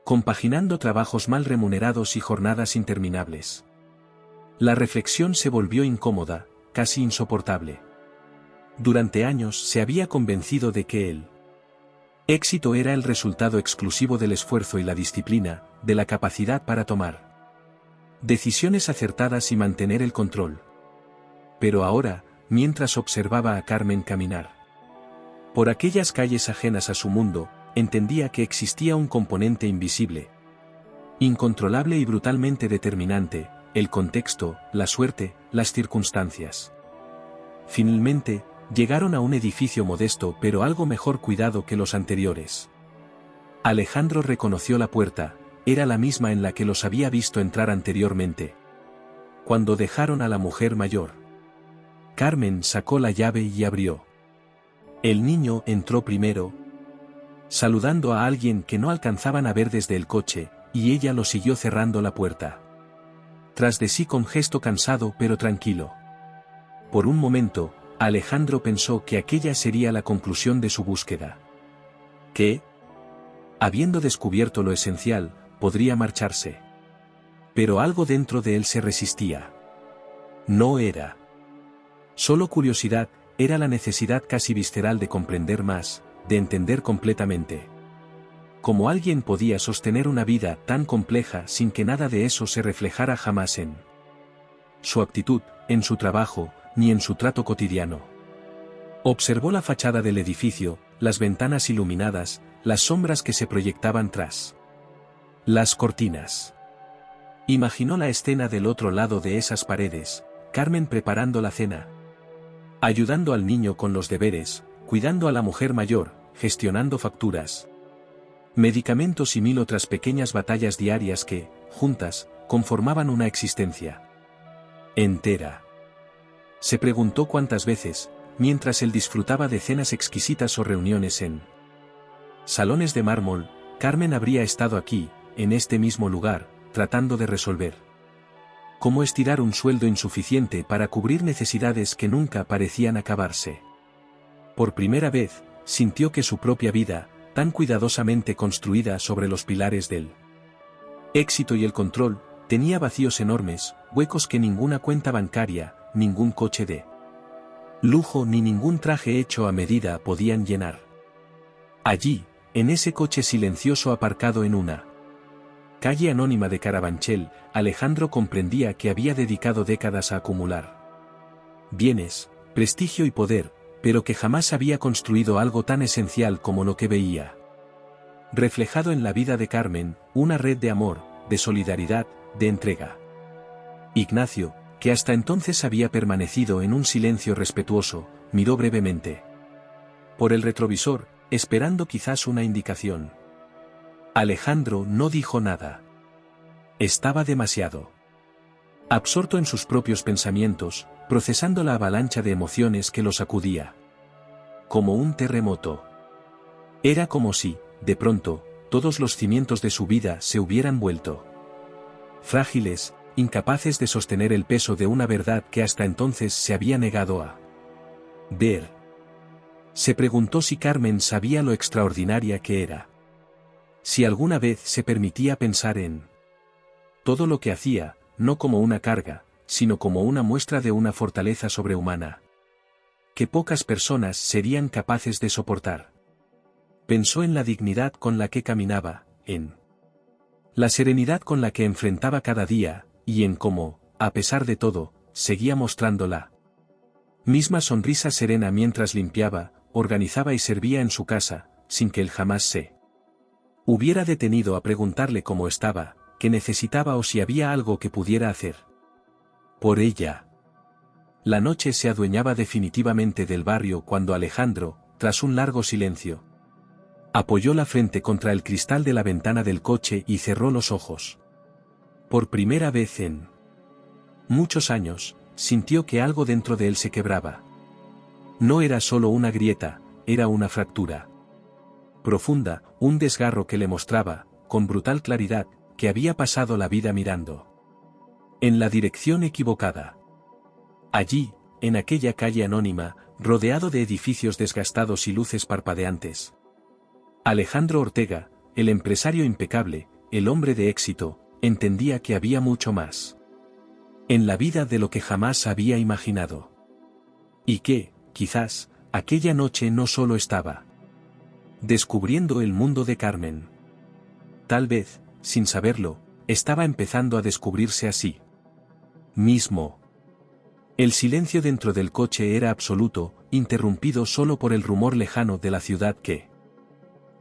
compaginando trabajos mal remunerados y jornadas interminables. La reflexión se volvió incómoda, casi insoportable. Durante años se había convencido de que el éxito era el resultado exclusivo del esfuerzo y la disciplina, de la capacidad para tomar decisiones acertadas y mantener el control. Pero ahora, mientras observaba a Carmen caminar por aquellas calles ajenas a su mundo, entendía que existía un componente invisible, incontrolable y brutalmente determinante: el contexto, la suerte, las circunstancias. Finalmente, llegaron a un edificio modesto pero algo mejor cuidado que los anteriores. Alejandro reconoció la puerta, era la misma en la que los había visto entrar anteriormente, cuando dejaron a la mujer mayor. Carmen sacó la llave y abrió. El niño entró primero, saludando a alguien que no alcanzaban a ver desde el coche, y ella lo siguió cerrando la puerta tras de sí con gesto cansado pero tranquilo. Por un momento, Alejandro pensó que aquella sería la conclusión de su búsqueda. Que, habiendo descubierto lo esencial, podría marcharse. Pero algo dentro de él se resistía. No era solo curiosidad, era la necesidad casi visceral de comprender más, de entender completamente. ¿Cómo alguien podía sostener una vida tan compleja sin que nada de eso se reflejara jamás en su actitud, en su trabajo, ni en su trato cotidiano? Observó la fachada del edificio, las ventanas iluminadas, las sombras que se proyectaban tras las cortinas. Imaginó la escena del otro lado de esas paredes, Carmen preparando la cena, ayudando al niño con los deberes, cuidando a la mujer mayor, gestionando facturas, medicamentos y mil otras pequeñas batallas diarias que, juntas, conformaban una existencia entera. Se preguntó cuántas veces, mientras él disfrutaba de cenas exquisitas o reuniones en salones de mármol, Carmen habría estado aquí, en este mismo lugar, tratando de resolver cómo estirar un sueldo insuficiente para cubrir necesidades que nunca parecían acabarse. Por primera vez, sintió que su propia vida, tan cuidadosamente construida sobre los pilares del éxito y el control, tenía vacíos enormes, huecos que ninguna cuenta bancaria, ningún coche de lujo ni ningún traje hecho a medida podían llenar. Allí, en ese coche silencioso aparcado en una calle anónima de Carabanchel, Alejandro comprendía que había dedicado décadas a acumular bienes, prestigio y poder, pero que jamás había construido algo tan esencial como lo que veía reflejado en la vida de Carmen, una red de amor, de solidaridad, de entrega. Ignacio, que hasta entonces había permanecido en un silencio respetuoso, miró brevemente por el retrovisor, esperando quizás una indicación. Alejandro no dijo nada. Estaba demasiado absorto en sus propios pensamientos, procesando la avalancha de emociones que lo sacudía. Como un terremoto. Era como si, de pronto, todos los cimientos de su vida se hubieran vuelto frágiles, incapaces de sostener el peso de una verdad que hasta entonces se había negado a ver. Se preguntó si Carmen sabía lo extraordinaria que era. Si alguna vez se permitía pensar en todo lo que hacía, no como una carga, sino como una muestra de una fortaleza sobrehumana que pocas personas serían capaces de soportar. Pensó en la dignidad con la que caminaba, en la serenidad con la que enfrentaba cada día, y en cómo, a pesar de todo, seguía mostrando la misma sonrisa serena mientras limpiaba, organizaba y servía en su casa, sin que él jamás se hubiera detenido a preguntarle cómo estaba, qué necesitaba o si había algo que pudiera hacer por ella. La noche se adueñaba definitivamente del barrio cuando Alejandro, tras un largo silencio, apoyó la frente contra el cristal de la ventana del coche y cerró los ojos. Por primera vez en muchos años, sintió que algo dentro de él se quebraba. No era solo una grieta, era una fractura profunda, un desgarro que le mostraba, con brutal claridad, que había pasado la vida mirando en la dirección equivocada. Allí, en aquella calle anónima, rodeado de edificios desgastados y luces parpadeantes, Alejandro Ortega, el empresario impecable, el hombre de éxito, entendía que había mucho más en la vida de lo que jamás había imaginado. Y que, quizás, aquella noche no solo estaba descubriendo el mundo de Carmen. Tal vez, sin saberlo, estaba empezando a descubrirse a sí mismo. El silencio dentro del coche era absoluto, interrumpido solo por el rumor lejano de la ciudad que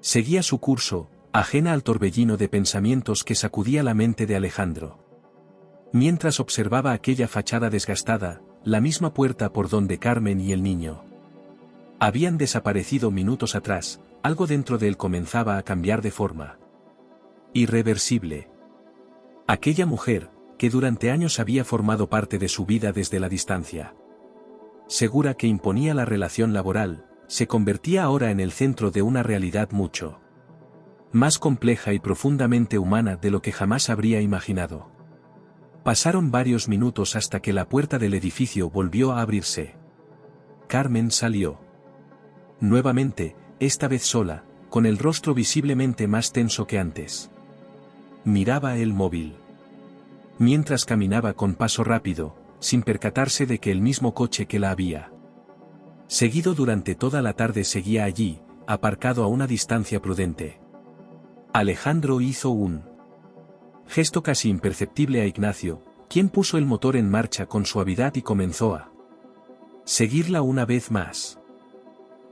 seguía su curso, ajena al torbellino de pensamientos que sacudía la mente de Alejandro. Mientras observaba aquella fachada desgastada, la misma puerta por donde Carmen y el niño habían desaparecido minutos atrás, algo dentro de él comenzaba a cambiar de forma irreversible. Aquella mujer, que durante años había formado parte de su vida desde la distancia segura que imponía la relación laboral, se convertía ahora en el centro de una realidad mucho más compleja y profundamente humana de lo que jamás habría imaginado. Pasaron varios minutos hasta que la puerta del edificio volvió a abrirse. Carmen salió. Nuevamente, esta vez sola, con el rostro visiblemente más tenso que antes. Miraba el móvil. Mientras caminaba con paso rápido, sin percatarse de que el mismo coche que la había seguido durante toda la tarde seguía allí, aparcado a una distancia prudente. Alejandro hizo un gesto casi imperceptible a Ignacio, quien puso el motor en marcha con suavidad y comenzó a seguirla una vez más.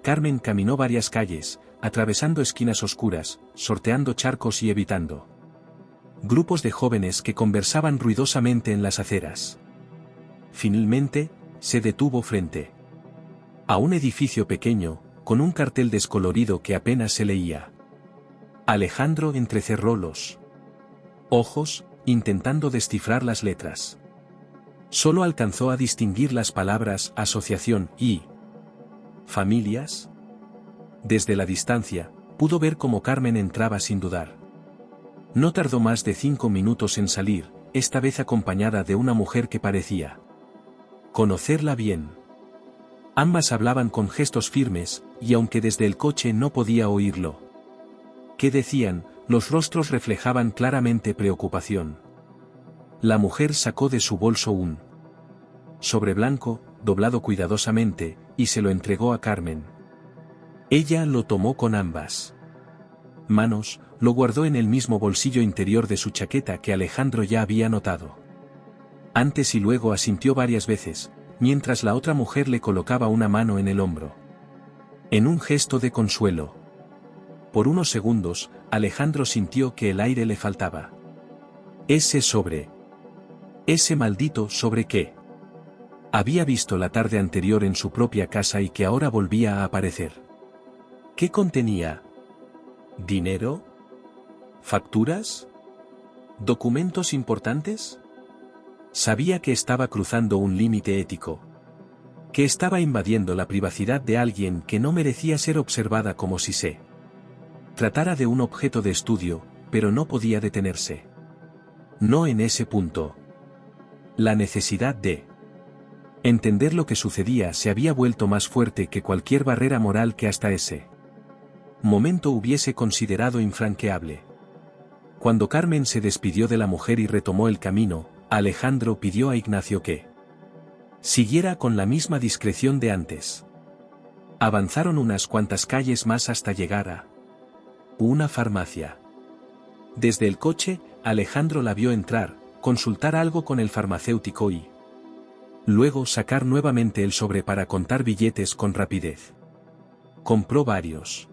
Carmen caminó varias calles, atravesando esquinas oscuras, sorteando charcos y evitando grupos de jóvenes que conversaban ruidosamente en las aceras. Finalmente, se detuvo frente a un edificio pequeño, con un cartel descolorido que apenas se leía. Alejandro entrecerró los ojos, intentando descifrar las letras. Solo alcanzó a distinguir las palabras asociación y familias. Desde la distancia, pudo ver cómo Carmen entraba sin dudar. No tardó más de 5 minutos en salir, esta vez acompañada de una mujer que parecía conocerla bien. Ambas hablaban con gestos firmes, y aunque desde el coche no podía oírlo que decían, los rostros reflejaban claramente preocupación. La mujer sacó de su bolso un sobre blanco, doblado cuidadosamente, y se lo entregó a Carmen. Ella lo tomó con ambas manos, lo guardó en el mismo bolsillo interior de su chaqueta que Alejandro ya había notado. Antes y luego asintió varias veces, mientras la otra mujer le colocaba una mano en el hombro. En un gesto de consuelo. Por unos segundos, Alejandro sintió que el aire le faltaba. Ese sobre. Ese maldito sobre que había visto la tarde anterior en su propia casa y que ahora volvía a aparecer. ¿Qué contenía? ¿Dinero? ¿Facturas? ¿Documentos importantes? Sabía que estaba cruzando un límite ético. Que estaba invadiendo la privacidad de alguien que no merecía ser observada como si se tratara de un objeto de estudio, pero no podía detenerse. No en ese punto. La necesidad de entender lo que sucedía se había vuelto más fuerte que cualquier barrera moral que hasta ese momento hubiese considerado infranqueable. Cuando Carmen se despidió de la mujer y retomó el camino, Alejandro pidió a Ignacio que siguiera con la misma discreción de antes. Avanzaron unas cuantas calles más hasta llegar a una farmacia. Desde el coche, Alejandro la vio entrar, consultar algo con el farmacéutico y luego sacar nuevamente el sobre para contar billetes con rapidez. Compró varios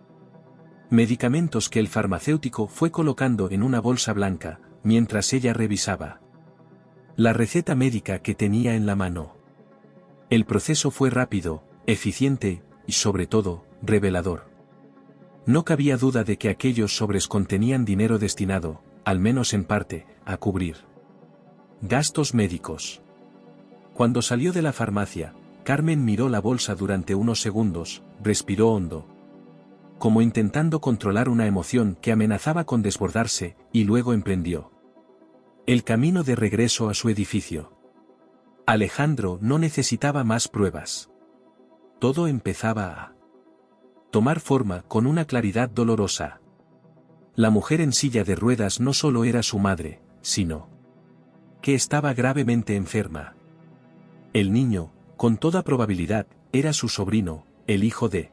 medicamentos que el farmacéutico fue colocando en una bolsa blanca, mientras ella revisaba la receta médica que tenía en la mano. El proceso fue rápido, eficiente, y sobre todo, revelador. No cabía duda de que aquellos sobres contenían dinero destinado, al menos en parte, a cubrir gastos médicos. Cuando salió de la farmacia, Carmen miró la bolsa durante unos segundos, respiró hondo, como intentando controlar una emoción que amenazaba con desbordarse, y luego emprendió el camino de regreso a su edificio. Alejandro no necesitaba más pruebas. Todo empezaba a tomar forma con una claridad dolorosa. La mujer en silla de ruedas no solo era su madre, sino que estaba gravemente enferma. El niño, con toda probabilidad, era su sobrino, el hijo de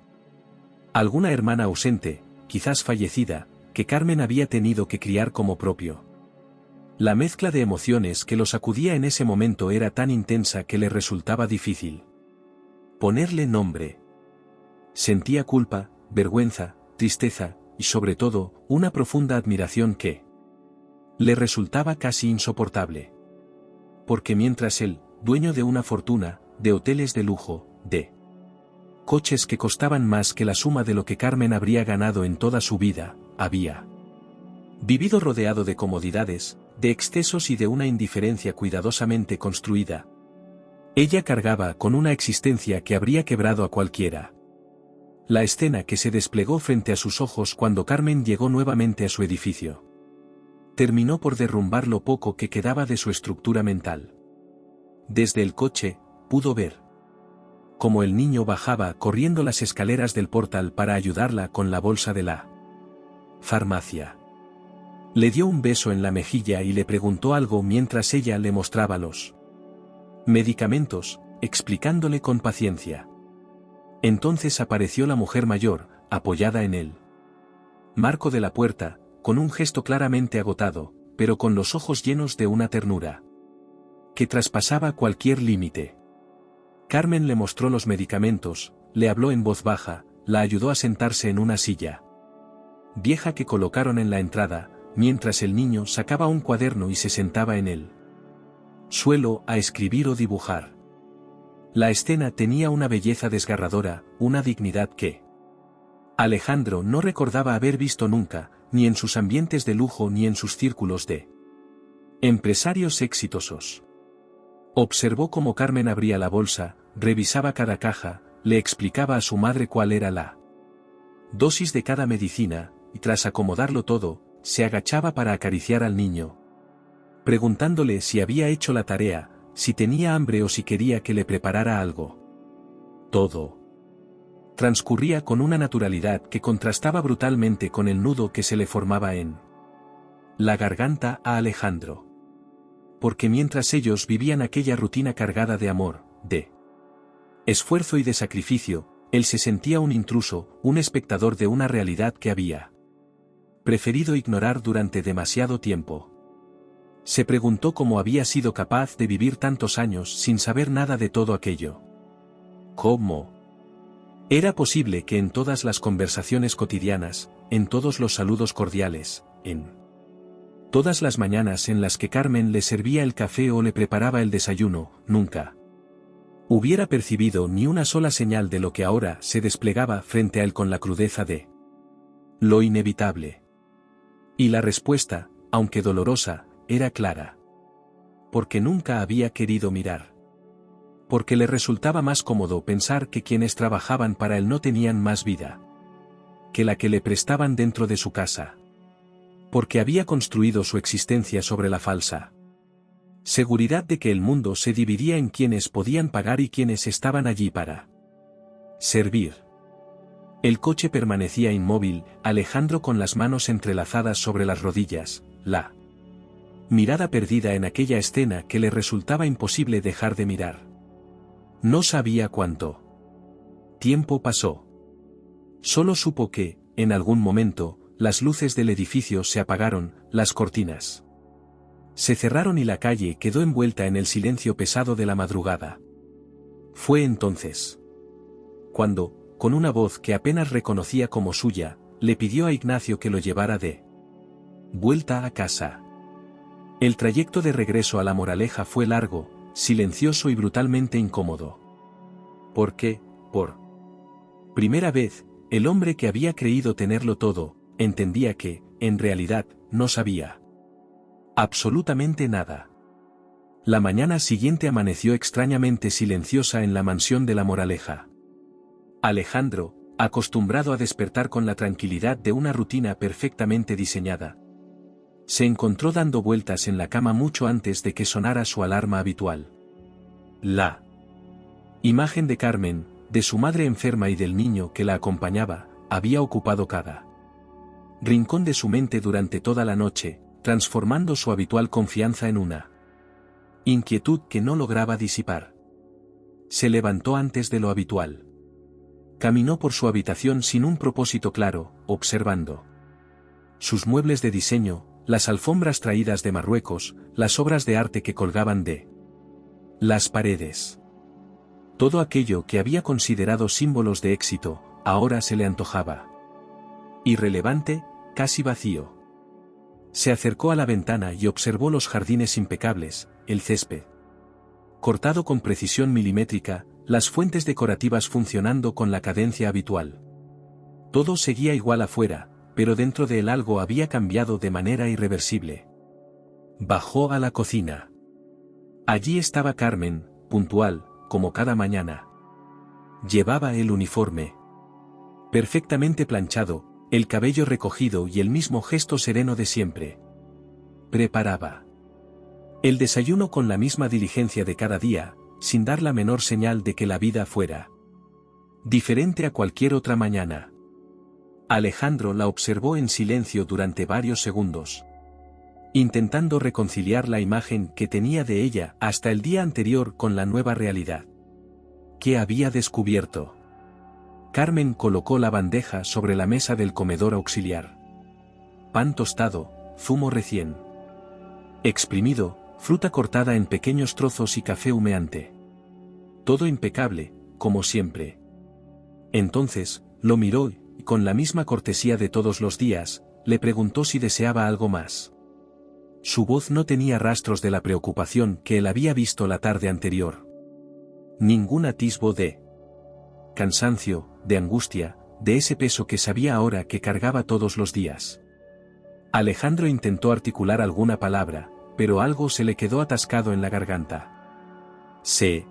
alguna hermana ausente, quizás fallecida, que Carmen había tenido que criar como propio. La mezcla de emociones que lo sacudía en ese momento era tan intensa que le resultaba difícil ponerle nombre. Sentía culpa, vergüenza, tristeza, y sobre todo, una profunda admiración que le resultaba casi insoportable. Porque mientras él, dueño de una fortuna, de hoteles de lujo, de coches que costaban más que la suma de lo que Carmen habría ganado en toda su vida, había vivido rodeado de comodidades, de excesos y de una indiferencia cuidadosamente construida. Ella cargaba con una existencia que habría quebrado a cualquiera. La escena que se desplegó frente a sus ojos cuando Carmen llegó nuevamente a su edificio terminó por derrumbar lo poco que quedaba de su estructura mental. Desde el coche, pudo ver como el niño bajaba corriendo las escaleras del portal para ayudarla con la bolsa de la farmacia. Le dio un beso en la mejilla y le preguntó algo mientras ella le mostraba los medicamentos, explicándole con paciencia. Entonces apareció la mujer mayor, apoyada en el marco de la puerta, con un gesto claramente agotado, pero con los ojos llenos de una ternura que traspasaba cualquier límite. Carmen le mostró los medicamentos, le habló en voz baja, la ayudó a sentarse en una silla vieja que colocaron en la entrada, mientras el niño sacaba un cuaderno y se sentaba en el suelo a escribir o dibujar. La escena tenía una belleza desgarradora, una dignidad que Alejandro no recordaba haber visto nunca, ni en sus ambientes de lujo ni en sus círculos de empresarios exitosos. Observó cómo Carmen abría la bolsa, revisaba cada caja, le explicaba a su madre cuál era la dosis de cada medicina, y tras acomodarlo todo, se agachaba para acariciar al niño, preguntándole si había hecho la tarea, si tenía hambre o si quería que le preparara algo. Todo transcurría con una naturalidad que contrastaba brutalmente con el nudo que se le formaba en la garganta a Alejandro. Porque mientras ellos vivían aquella rutina cargada de amor, de esfuerzo y de sacrificio, él se sentía un intruso, un espectador de una realidad que había preferido ignorar durante demasiado tiempo. Se preguntó cómo había sido capaz de vivir tantos años sin saber nada de todo aquello. ¿Cómo era posible que en todas las conversaciones cotidianas, en todos los saludos cordiales, en todas las mañanas en las que Carmen le servía el café o le preparaba el desayuno, nunca hubiera percibido ni una sola señal de lo que ahora se desplegaba frente a él con la crudeza de lo inevitable? Y la respuesta, aunque dolorosa, era clara. Porque nunca había querido mirar. Porque le resultaba más cómodo pensar que quienes trabajaban para él no tenían más vida que la que le prestaban dentro de su casa. Porque había construido su existencia sobre la falsa seguridad de que el mundo se dividía en quienes podían pagar y quienes estaban allí para servir. El coche permanecía inmóvil, Alejandro con las manos entrelazadas sobre las rodillas, la mirada perdida en aquella escena que le resultaba imposible dejar de mirar. No sabía cuánto tiempo pasó. Solo supo que, en algún momento, las luces del edificio se apagaron, las cortinas se cerraron y la calle quedó envuelta en el silencio pesado de la madrugada. Fue entonces cuando, con una voz que apenas reconocía como suya, le pidió a Ignacio que lo llevara de vuelta a casa. El trayecto de regreso a La Moraleja fue largo, silencioso y brutalmente incómodo. Porque, por primera vez, el hombre que había creído tenerlo todo, entendía que, en realidad, no sabía absolutamente nada. La mañana siguiente amaneció extrañamente silenciosa en la mansión de La Moraleja. Alejandro, acostumbrado a despertar con la tranquilidad de una rutina perfectamente diseñada, se encontró dando vueltas en la cama mucho antes de que sonara su alarma habitual. La imagen de Carmen, de su madre enferma y del niño que la acompañaba, había ocupado cada rincón de su mente durante toda la noche, transformando su habitual confianza en una inquietud que no lograba disipar. Se levantó antes de lo habitual. Caminó por su habitación sin un propósito claro, observando sus muebles de diseño, las alfombras traídas de Marruecos, las obras de arte que colgaban de las paredes. Todo aquello que había considerado símbolos de éxito, ahora se le antojaba irrelevante, casi vacío. Se acercó a la ventana y observó los jardines impecables, el césped cortado con precisión milimétrica, las fuentes decorativas funcionando con la cadencia habitual. Todo seguía igual afuera, pero dentro de él algo había cambiado de manera irreversible. Bajó a la cocina. Allí estaba Carmen, puntual, como cada mañana. Llevaba el uniforme perfectamente planchado, el cabello recogido y el mismo gesto sereno de siempre. Preparaba el desayuno con la misma diligencia de cada día, sin dar la menor señal de que la vida fuera Diferente a cualquier otra mañana. Alejandro la observó en silencio durante varios segundos, intentando reconciliar la imagen que tenía de ella hasta el día anterior con la nueva realidad. ¿Qué había descubierto? Carmen colocó la bandeja sobre la mesa del comedor auxiliar. Pan tostado, zumo recién exprimido, fruta cortada en pequeños trozos y café humeante. Todo impecable, como siempre. Entonces, lo miró y, con la misma cortesía de todos los días, le preguntó si deseaba algo más. Su voz no tenía rastros de la preocupación que él había visto la tarde anterior. Ningún atisbo de cansancio, de angustia, de ese peso que sabía ahora que cargaba todos los días. Alejandro intentó articular alguna palabra, pero algo se le quedó atascado en la garganta. Se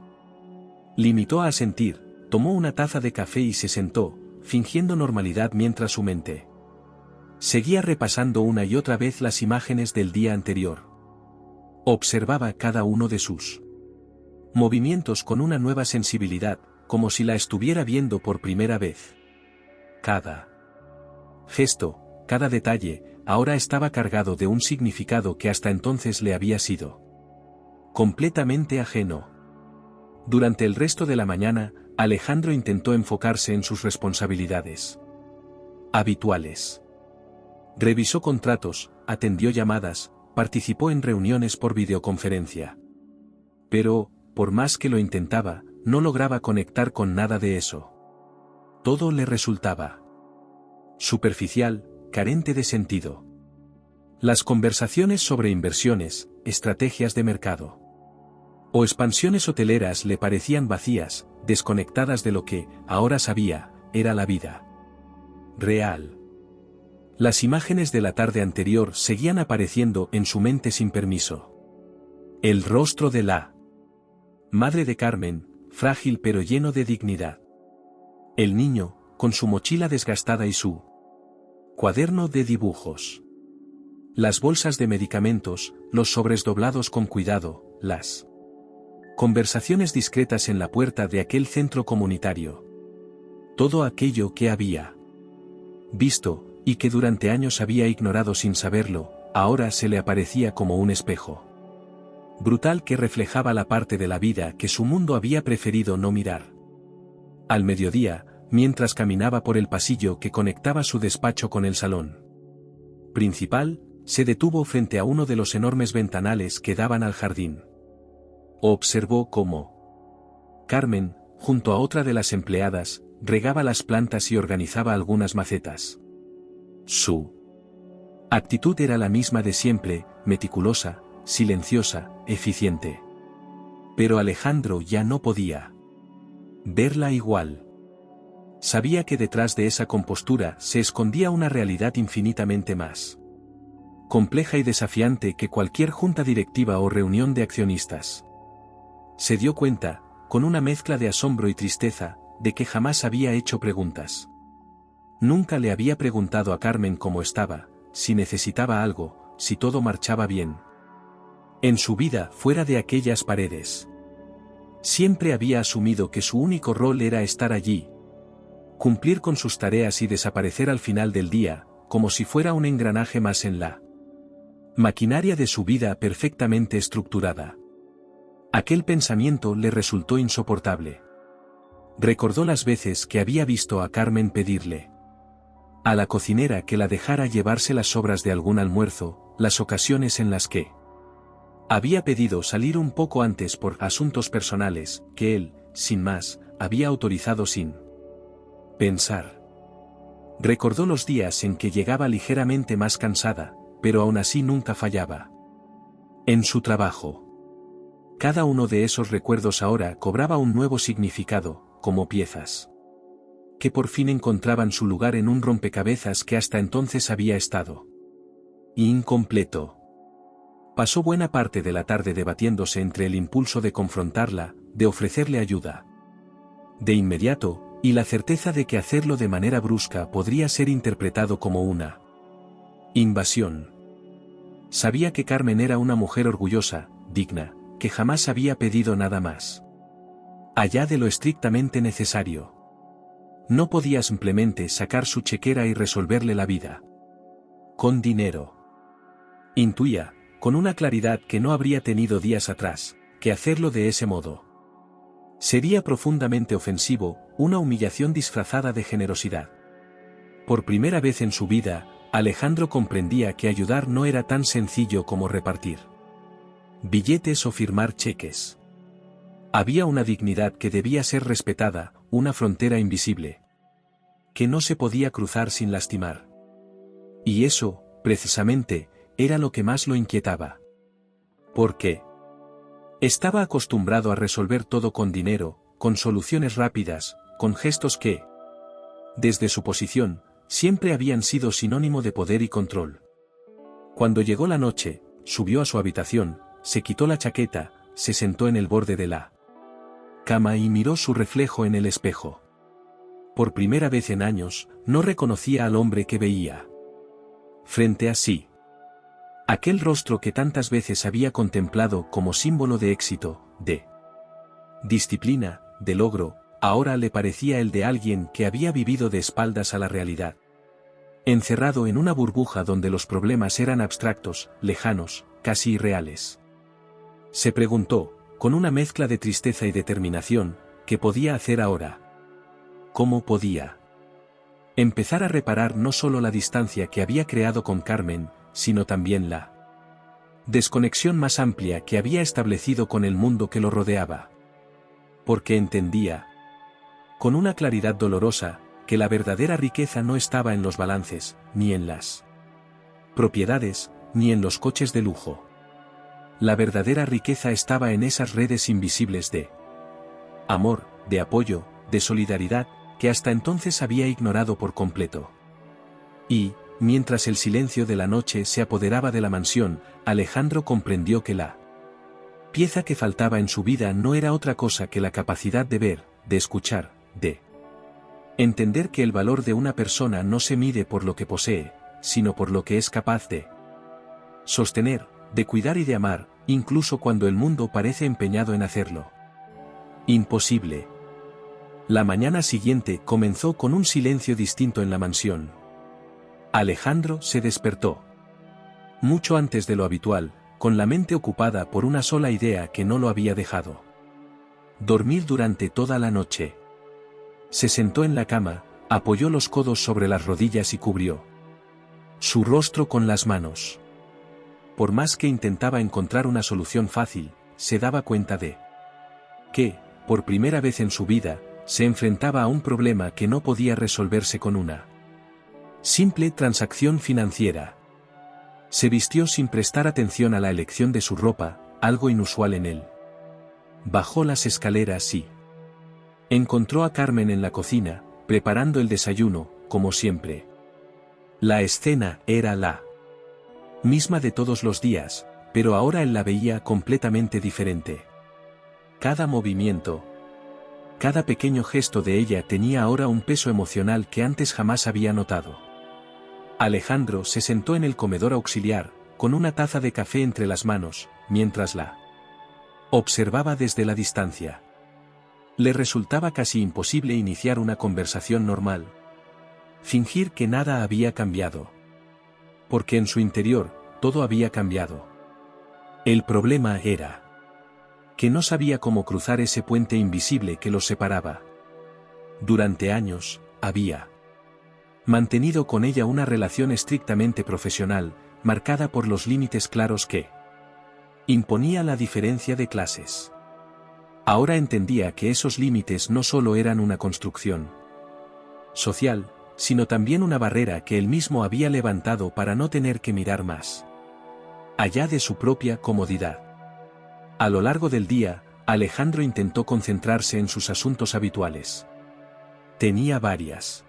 limitó a asentir, tomó una taza de café y se sentó, fingiendo normalidad mientras su mente seguía repasando una y otra vez las imágenes del día anterior. Observaba cada uno de sus movimientos con una nueva sensibilidad, como si la estuviera viendo por primera vez. Cada gesto, cada detalle, ahora estaba cargado de un significado que hasta entonces le había sido completamente ajeno. Durante el resto de la mañana, Alejandro intentó enfocarse en sus responsabilidades habituales. Revisó contratos, atendió llamadas, participó en reuniones por videoconferencia. Pero, por más que lo intentaba, no lograba conectar con nada de eso. Todo le resultaba superficial, carente de sentido. Las conversaciones sobre inversiones, estrategias de mercado o expansiones hoteleras le parecían vacías, desconectadas de lo que, ahora sabía, era la vida real. Las imágenes de la tarde anterior seguían apareciendo en su mente sin permiso. El rostro de la madre de Carmen, frágil pero lleno de dignidad. El niño, con su mochila desgastada y su cuaderno de dibujos. Las bolsas de medicamentos, los sobres doblados con cuidado, las conversaciones discretas en la puerta de aquel centro comunitario. Todo aquello que había visto, y que durante años había ignorado sin saberlo, ahora se le aparecía como un espejo brutal que reflejaba la parte de la vida que su mundo había preferido no mirar. Al mediodía, mientras caminaba por el pasillo que conectaba su despacho con el salón principal, se detuvo frente a uno de los enormes ventanales que daban al jardín. Observó cómo Carmen, junto a otra de las empleadas, regaba las plantas y organizaba algunas macetas. Su actitud era la misma de siempre, meticulosa, silenciosa, eficiente. Pero Alejandro ya no podía verla igual. Sabía que detrás de esa compostura se escondía una realidad infinitamente más compleja y desafiante que cualquier junta directiva o reunión de accionistas. Se dio cuenta, con una mezcla de asombro y tristeza, de que jamás había hecho preguntas. Nunca le había preguntado a Carmen cómo estaba, si necesitaba algo, si todo marchaba bien en su vida fuera de aquellas paredes. Siempre había asumido que su único rol era estar allí, cumplir con sus tareas y desaparecer al final del día, como si fuera un engranaje más en la maquinaria de su vida perfectamente estructurada. Aquel pensamiento le resultó insoportable. Recordó las veces que había visto a Carmen pedirle a la cocinera que la dejara llevarse las sobras de algún almuerzo, las ocasiones en las que había pedido salir un poco antes por asuntos personales, que él, sin más, había autorizado sin pensar. Recordó los días en que llegaba ligeramente más cansada, pero aún así nunca fallaba en su trabajo. Cada uno de esos recuerdos ahora cobraba un nuevo significado, como piezas que por fin encontraban su lugar en un rompecabezas que hasta entonces había estado incompleto. Pasó buena parte de la tarde debatiéndose entre el impulso de confrontarla, de ofrecerle ayuda de inmediato, y la certeza de que hacerlo de manera brusca podría ser interpretado como una invasión. Sabía que Carmen era una mujer orgullosa, digna, que jamás había pedido nada más allá de lo estrictamente necesario. No podía simplemente sacar su chequera y resolverle la vida. Con dinero. Intuía, con una claridad que no habría tenido días atrás, que hacerlo de ese modo sería profundamente ofensivo, una humillación disfrazada de generosidad. Por primera vez en su vida, Alejandro comprendía que ayudar no era tan sencillo como repartir billetes o firmar cheques. Había una dignidad que debía ser respetada, una frontera invisible que no se podía cruzar sin lastimar. Y eso, precisamente, era lo que más lo inquietaba. ¿Por qué? Estaba acostumbrado a resolver todo con dinero, con soluciones rápidas, con gestos que, desde su posición, siempre habían sido sinónimo de poder y control. Cuando llegó la noche, subió a su habitación, se quitó la chaqueta, se sentó en el borde de la cama y miró su reflejo en el espejo. Por primera vez en años, no reconocía al hombre que veía frente a sí. Aquel rostro que tantas veces había contemplado como símbolo de éxito, de disciplina, de logro, ahora le parecía el de alguien que había vivido de espaldas a la realidad. Encerrado en una burbuja donde los problemas eran abstractos, lejanos, casi irreales. Se preguntó, con una mezcla de tristeza y determinación, ¿qué podía hacer ahora? ¿Cómo podía empezar a reparar no solo la distancia que había creado con Carmen, sino también la desconexión más amplia que había establecido con el mundo que lo rodeaba? Porque entendía, con una claridad dolorosa, que la verdadera riqueza no estaba en los balances, ni en las propiedades, ni en los coches de lujo. La verdadera riqueza estaba en esas redes invisibles de amor, de apoyo, de solidaridad, que hasta entonces había ignorado por completo. Y, mientras el silencio de la noche se apoderaba de la mansión, Alejandro comprendió que la pieza que faltaba en su vida no era otra cosa que la capacidad de ver, de escuchar, de entender que el valor de una persona no se mide por lo que posee, sino por lo que es capaz de sostener, de cuidar y de amar, incluso cuando el mundo parece empeñado en hacerlo imposible. La mañana siguiente comenzó con un silencio distinto en la mansión. Alejandro se despertó mucho antes de lo habitual, con la mente ocupada por una sola idea que no lo había dejado dormir durante toda la noche. Se sentó en la cama, apoyó los codos sobre las rodillas y cubrió su rostro con las manos. Por más que intentaba encontrar una solución fácil, se daba cuenta de que, por primera vez en su vida, se enfrentaba a un problema que no podía resolverse con una simple transacción financiera. Se vistió sin prestar atención a la elección de su ropa, algo inusual en él. Bajó las escaleras y encontró a Carmen en la cocina, preparando el desayuno, como siempre. La escena era la misma de todos los días, pero ahora él la veía completamente diferente. Cada movimiento, cada pequeño gesto de ella tenía ahora un peso emocional que antes jamás había notado. Alejandro se sentó en el comedor auxiliar, con una taza de café entre las manos, mientras la observaba desde la distancia. Le resultaba casi imposible iniciar una conversación normal. Fingir que nada había cambiado. Porque en su interior, todo había cambiado. El problema era que no sabía cómo cruzar ese puente invisible que los separaba. Durante años, había mantenido con ella una relación estrictamente profesional, marcada por los límites claros que imponía la diferencia de clases. Ahora entendía que esos límites no solo eran una construcción social, sino también una barrera que él mismo había levantado para no tener que mirar más allá de su propia comodidad. A lo largo del día, Alejandro intentó concentrarse en sus asuntos habituales. Tenía varias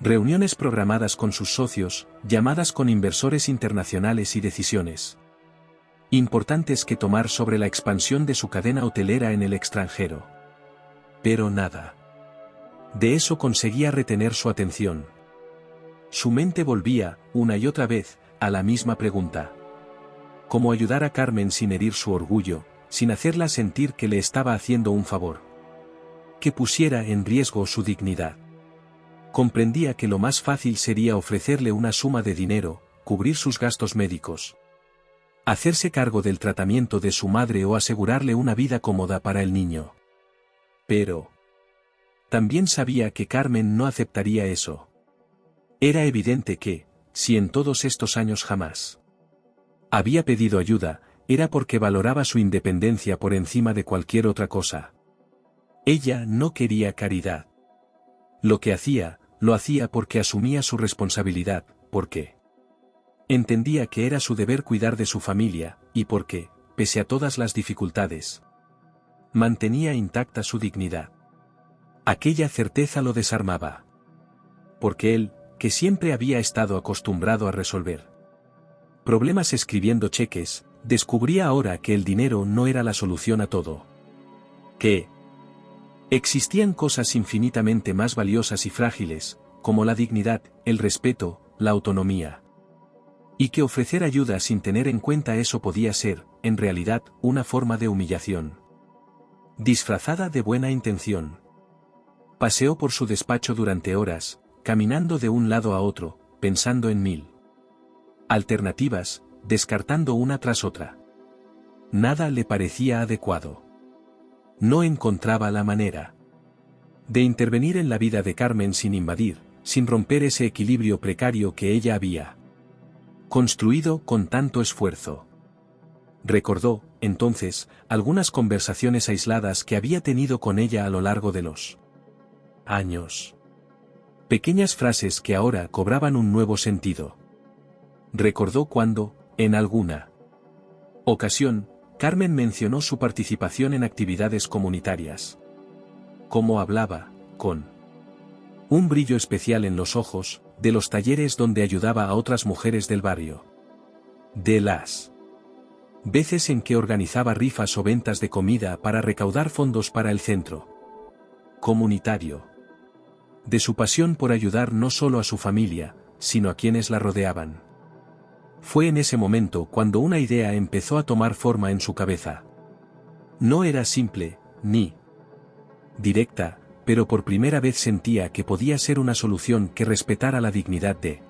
reuniones programadas con sus socios, llamadas con inversores internacionales y decisiones importantes que tomar sobre la expansión de su cadena hotelera en el extranjero. Pero nada de eso conseguía retener su atención. Su mente volvía, una y otra vez, a la misma pregunta. ¿Cómo ayudar a Carmen sin herir su orgullo, sin hacerla sentir que le estaba haciendo un favor? Que pusiera en riesgo su dignidad. Comprendía que lo más fácil sería ofrecerle una suma de dinero, cubrir sus gastos médicos, hacerse cargo del tratamiento de su madre o asegurarle una vida cómoda para el niño. Pero también sabía que Carmen no aceptaría eso. Era evidente que, si en todos estos años jamás había pedido ayuda, era porque valoraba su independencia por encima de cualquier otra cosa. Ella no quería caridad. Lo que hacía, lo hacía porque asumía su responsabilidad, porque entendía que era su deber cuidar de su familia, y porque, pese a todas las dificultades, mantenía intacta su dignidad. Aquella certeza lo desarmaba. Porque él, que siempre había estado acostumbrado a resolver problemas escribiendo cheques, descubría ahora que el dinero no era la solución a todo. Que existían cosas infinitamente más valiosas y frágiles, como la dignidad, el respeto, la autonomía. Y que ofrecer ayuda sin tener en cuenta eso podía ser, en realidad, una forma de humillación disfrazada de buena intención. Paseó por su despacho durante horas, caminando de un lado a otro, pensando en 1000 alternativas, descartando una tras otra. Nada le parecía adecuado. No encontraba la manera de intervenir en la vida de Carmen sin invadir, sin romper ese equilibrio precario que ella había construido con tanto esfuerzo. Recordó, entonces, algunas conversaciones aisladas que había tenido con ella a lo largo de los años. Pequeñas frases que ahora cobraban un nuevo sentido. Recordó cuando, en alguna ocasión, Carmen mencionó su participación en actividades comunitarias. Cómo hablaba, con un brillo especial en los ojos, de los talleres donde ayudaba a otras mujeres del barrio. De las veces en que organizaba rifas o ventas de comida para recaudar fondos para el centro comunitario. De su pasión por ayudar no solo a su familia, sino a quienes la rodeaban. Fue en ese momento cuando una idea empezó a tomar forma en su cabeza. No era simple, ni directa, pero por primera vez sentía que podía ser una solución que respetara la dignidad de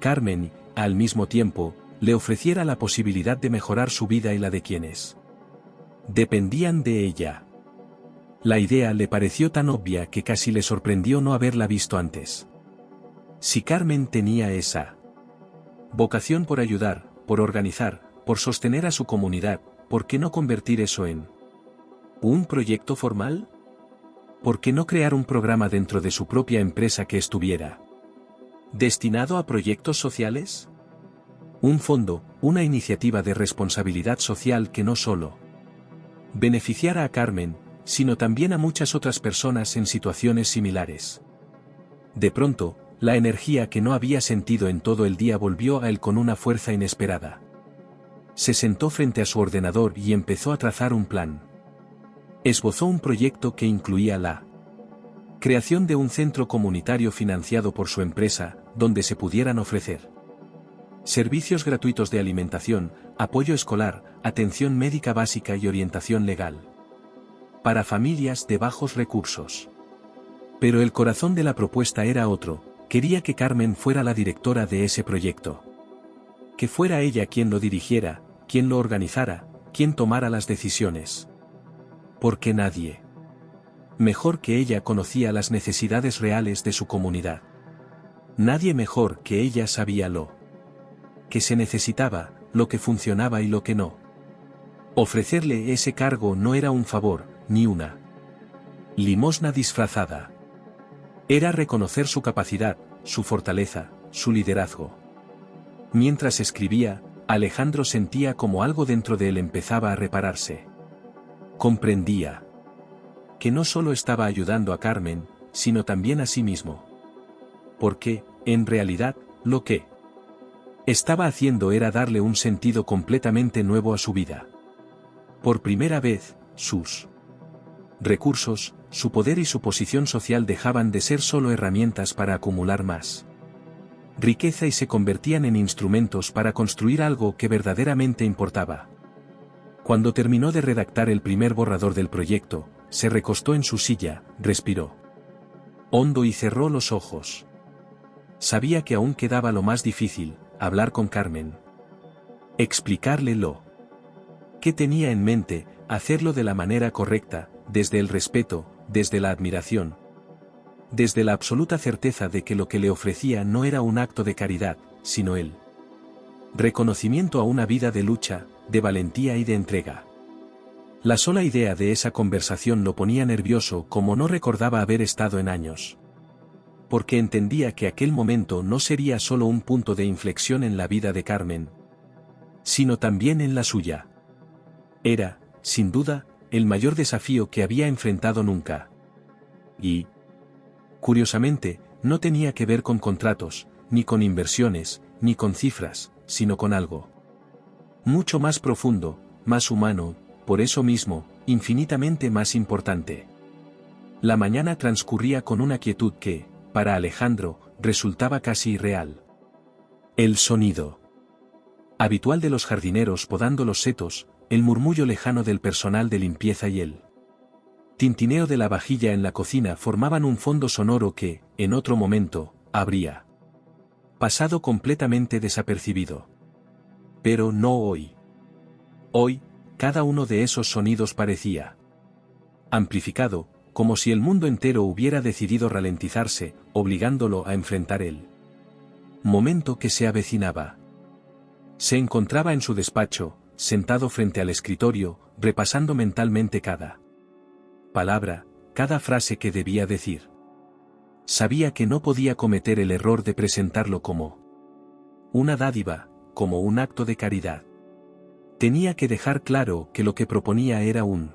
Carmen y, al mismo tiempo, le ofreciera la posibilidad de mejorar su vida y la de quienes dependían de ella. La idea le pareció tan obvia que casi le sorprendió no haberla visto antes. Si Carmen tenía esa vocación por ayudar, por organizar, por sostener a su comunidad, ¿por qué no convertir eso en un proyecto formal? ¿Por qué no crear un programa dentro de su propia empresa que estuviera destinado a proyectos sociales? Un fondo, una iniciativa de responsabilidad social que no solo beneficiara a Carmen, sino también a muchas otras personas en situaciones similares. De pronto, la energía que no había sentido en todo el día volvió a él con una fuerza inesperada. Se sentó frente a su ordenador y empezó a trazar un plan. Esbozó un proyecto que incluía la creación de un centro comunitario financiado por su empresa, donde se pudieran ofrecer servicios gratuitos de alimentación, apoyo escolar, atención médica básica y orientación legal para familias de bajos recursos. Pero el corazón de la propuesta era otro. Quería que Carmen fuera la directora de ese proyecto. Que fuera ella quien lo dirigiera, quien lo organizara, quien tomara las decisiones. Porque nadie mejor que ella conocía las necesidades reales de su comunidad. Nadie mejor que ella sabía lo que se necesitaba, lo que funcionaba y lo que no. Ofrecerle ese cargo no era un favor, ni una limosna disfrazada. Era reconocer su capacidad, su fortaleza, su liderazgo. Mientras escribía, Alejandro sentía como algo dentro de él empezaba a repararse. Comprendía que no solo estaba ayudando a Carmen, sino también a sí mismo. Porque, en realidad, lo que estaba haciendo era darle un sentido completamente nuevo a su vida. Por primera vez, sus recursos, su poder y su posición social dejaban de ser solo herramientas para acumular más riqueza y se convertían en instrumentos para construir algo que verdaderamente importaba. Cuando terminó de redactar el primer borrador del proyecto, se recostó en su silla, respiró hondo y cerró los ojos. Sabía que aún quedaba lo más difícil, hablar con Carmen. Explicarle lo que tenía en mente, hacerlo de la manera correcta, desde el respeto, desde la admiración. Desde la absoluta certeza de que lo que le ofrecía no era un acto de caridad, sino el reconocimiento a una vida de lucha, de valentía y de entrega. La sola idea de esa conversación lo ponía nervioso como no recordaba haber estado en años. Porque entendía que aquel momento no sería solo un punto de inflexión en la vida de Carmen, sino también en la suya. Era, sin duda, el mayor desafío que había enfrentado nunca. Y, curiosamente, no tenía que ver con contratos, ni con inversiones, ni con cifras, sino con algo mucho más profundo, más humano, por eso mismo, infinitamente más importante. La mañana transcurría con una quietud que, para Alejandro, resultaba casi irreal. El sonido habitual de los jardineros podando los setos, el murmullo lejano del personal de limpieza y el tintineo de la vajilla en la cocina formaban un fondo sonoro que, en otro momento, habría pasado completamente desapercibido. Pero no hoy. Hoy, cada uno de esos sonidos parecía amplificado, como si el mundo entero hubiera decidido ralentizarse, obligándolo a enfrentar el momento que se avecinaba. Se encontraba en su despacho, sentado frente al escritorio, repasando mentalmente cada palabra, cada frase que debía decir. Sabía que no podía cometer el error de presentarlo como una dádiva, como un acto de caridad. Tenía que dejar claro que lo que proponía era un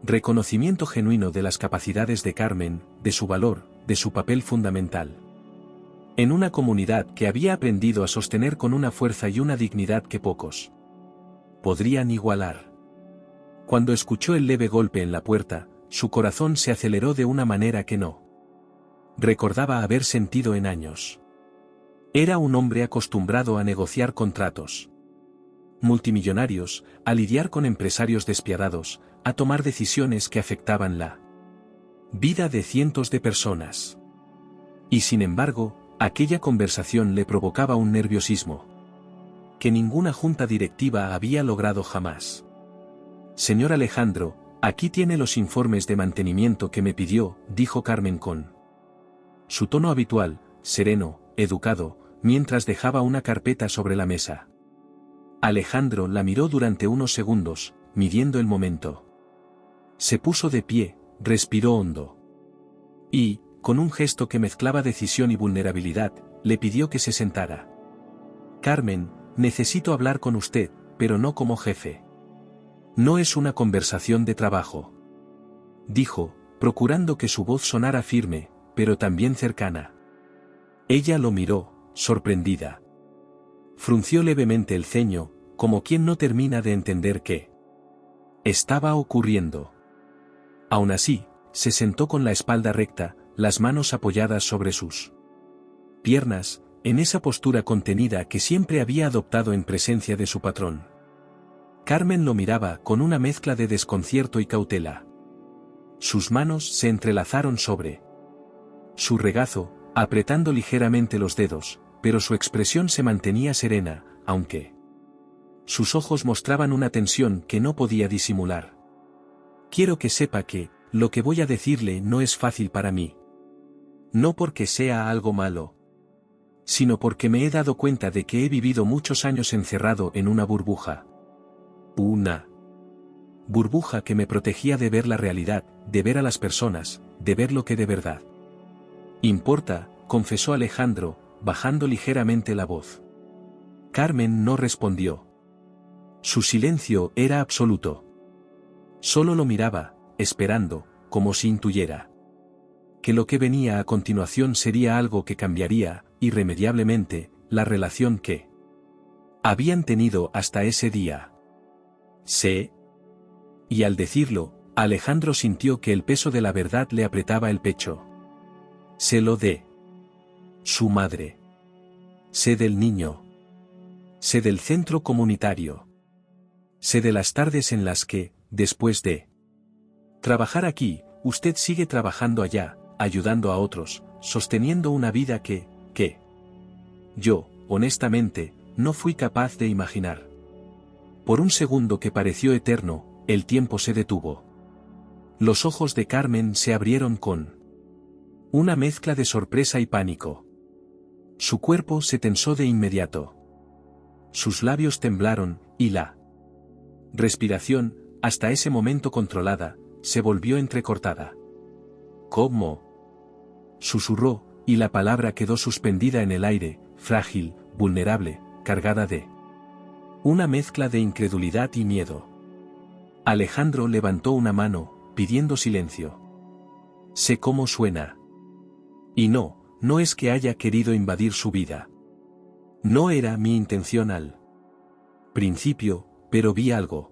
reconocimiento genuino de las capacidades de Carmen, de su valor, de su papel fundamental en una comunidad que había aprendido a sostener con una fuerza y una dignidad que pocos podrían igualar. Cuando escuchó el leve golpe en la puerta, su corazón se aceleró de una manera que no recordaba haber sentido en años. Era un hombre acostumbrado a negociar contratos multimillonarios, a lidiar con empresarios despiadados, a tomar decisiones que afectaban la vida de cientos de personas. Y sin embargo, aquella conversación le provocaba un nerviosismo que ninguna junta directiva había logrado jamás. Señor Alejandro, aquí tiene los informes de mantenimiento que me pidió, dijo Carmen con su tono habitual, sereno, educado, mientras dejaba una carpeta sobre la mesa. Alejandro la miró durante unos segundos, midiendo el momento. Se puso de pie, respiró hondo. Y, con un gesto que mezclaba decisión y vulnerabilidad, le pidió que se sentara. Carmen, necesito hablar con usted, pero no como jefe. No es una conversación de trabajo. Dijo, procurando que su voz sonara firme, pero también cercana. Ella lo miró, sorprendida. Frunció levemente el ceño, como quien no termina de entender qué estaba ocurriendo. Aún así, se sentó con la espalda recta, las manos apoyadas sobre sus piernas, en esa postura contenida que siempre había adoptado en presencia de su patrón. Carmen lo miraba con una mezcla de desconcierto y cautela. Sus manos se entrelazaron sobre su regazo, apretando ligeramente los dedos, pero su expresión se mantenía serena, aunque sus ojos mostraban una tensión que no podía disimular. Quiero que sepa que, lo que voy a decirle no es fácil para mí. No porque sea algo malo, sino porque me he dado cuenta de que he vivido muchos años encerrado en una burbuja. Una burbuja que me protegía de ver la realidad, de ver a las personas, de ver lo que de verdad importa, confesó Alejandro, bajando ligeramente la voz. Carmen no respondió. Su silencio era absoluto. Solo lo miraba, esperando, como si intuyera que lo que venía a continuación sería algo que cambiaría, irremediablemente, la relación que habían tenido hasta ese día. ¿Sí? Y al decirlo, Alejandro sintió que el peso de la verdad le apretaba el pecho. Sé lo de su madre. Sé del niño. Sé del centro comunitario. Sé de las tardes en las que, después de trabajar aquí, usted sigue trabajando allá, ayudando a otros, sosteniendo una vida que yo, honestamente, no fui capaz de imaginar. Por un segundo que pareció eterno, el tiempo se detuvo. Los ojos de Carmen se abrieron con una mezcla de sorpresa y pánico. Su cuerpo se tensó de inmediato. Sus labios temblaron, y la respiración, hasta ese momento controlada, se volvió entrecortada. ¿Cómo?, susurró, y la palabra quedó suspendida en el aire, frágil, vulnerable, cargada de una mezcla de incredulidad y miedo. Alejandro levantó una mano, pidiendo silencio. Sé cómo suena. Y no es que haya querido invadir su vida. No era mi intención al principio, pero vi algo.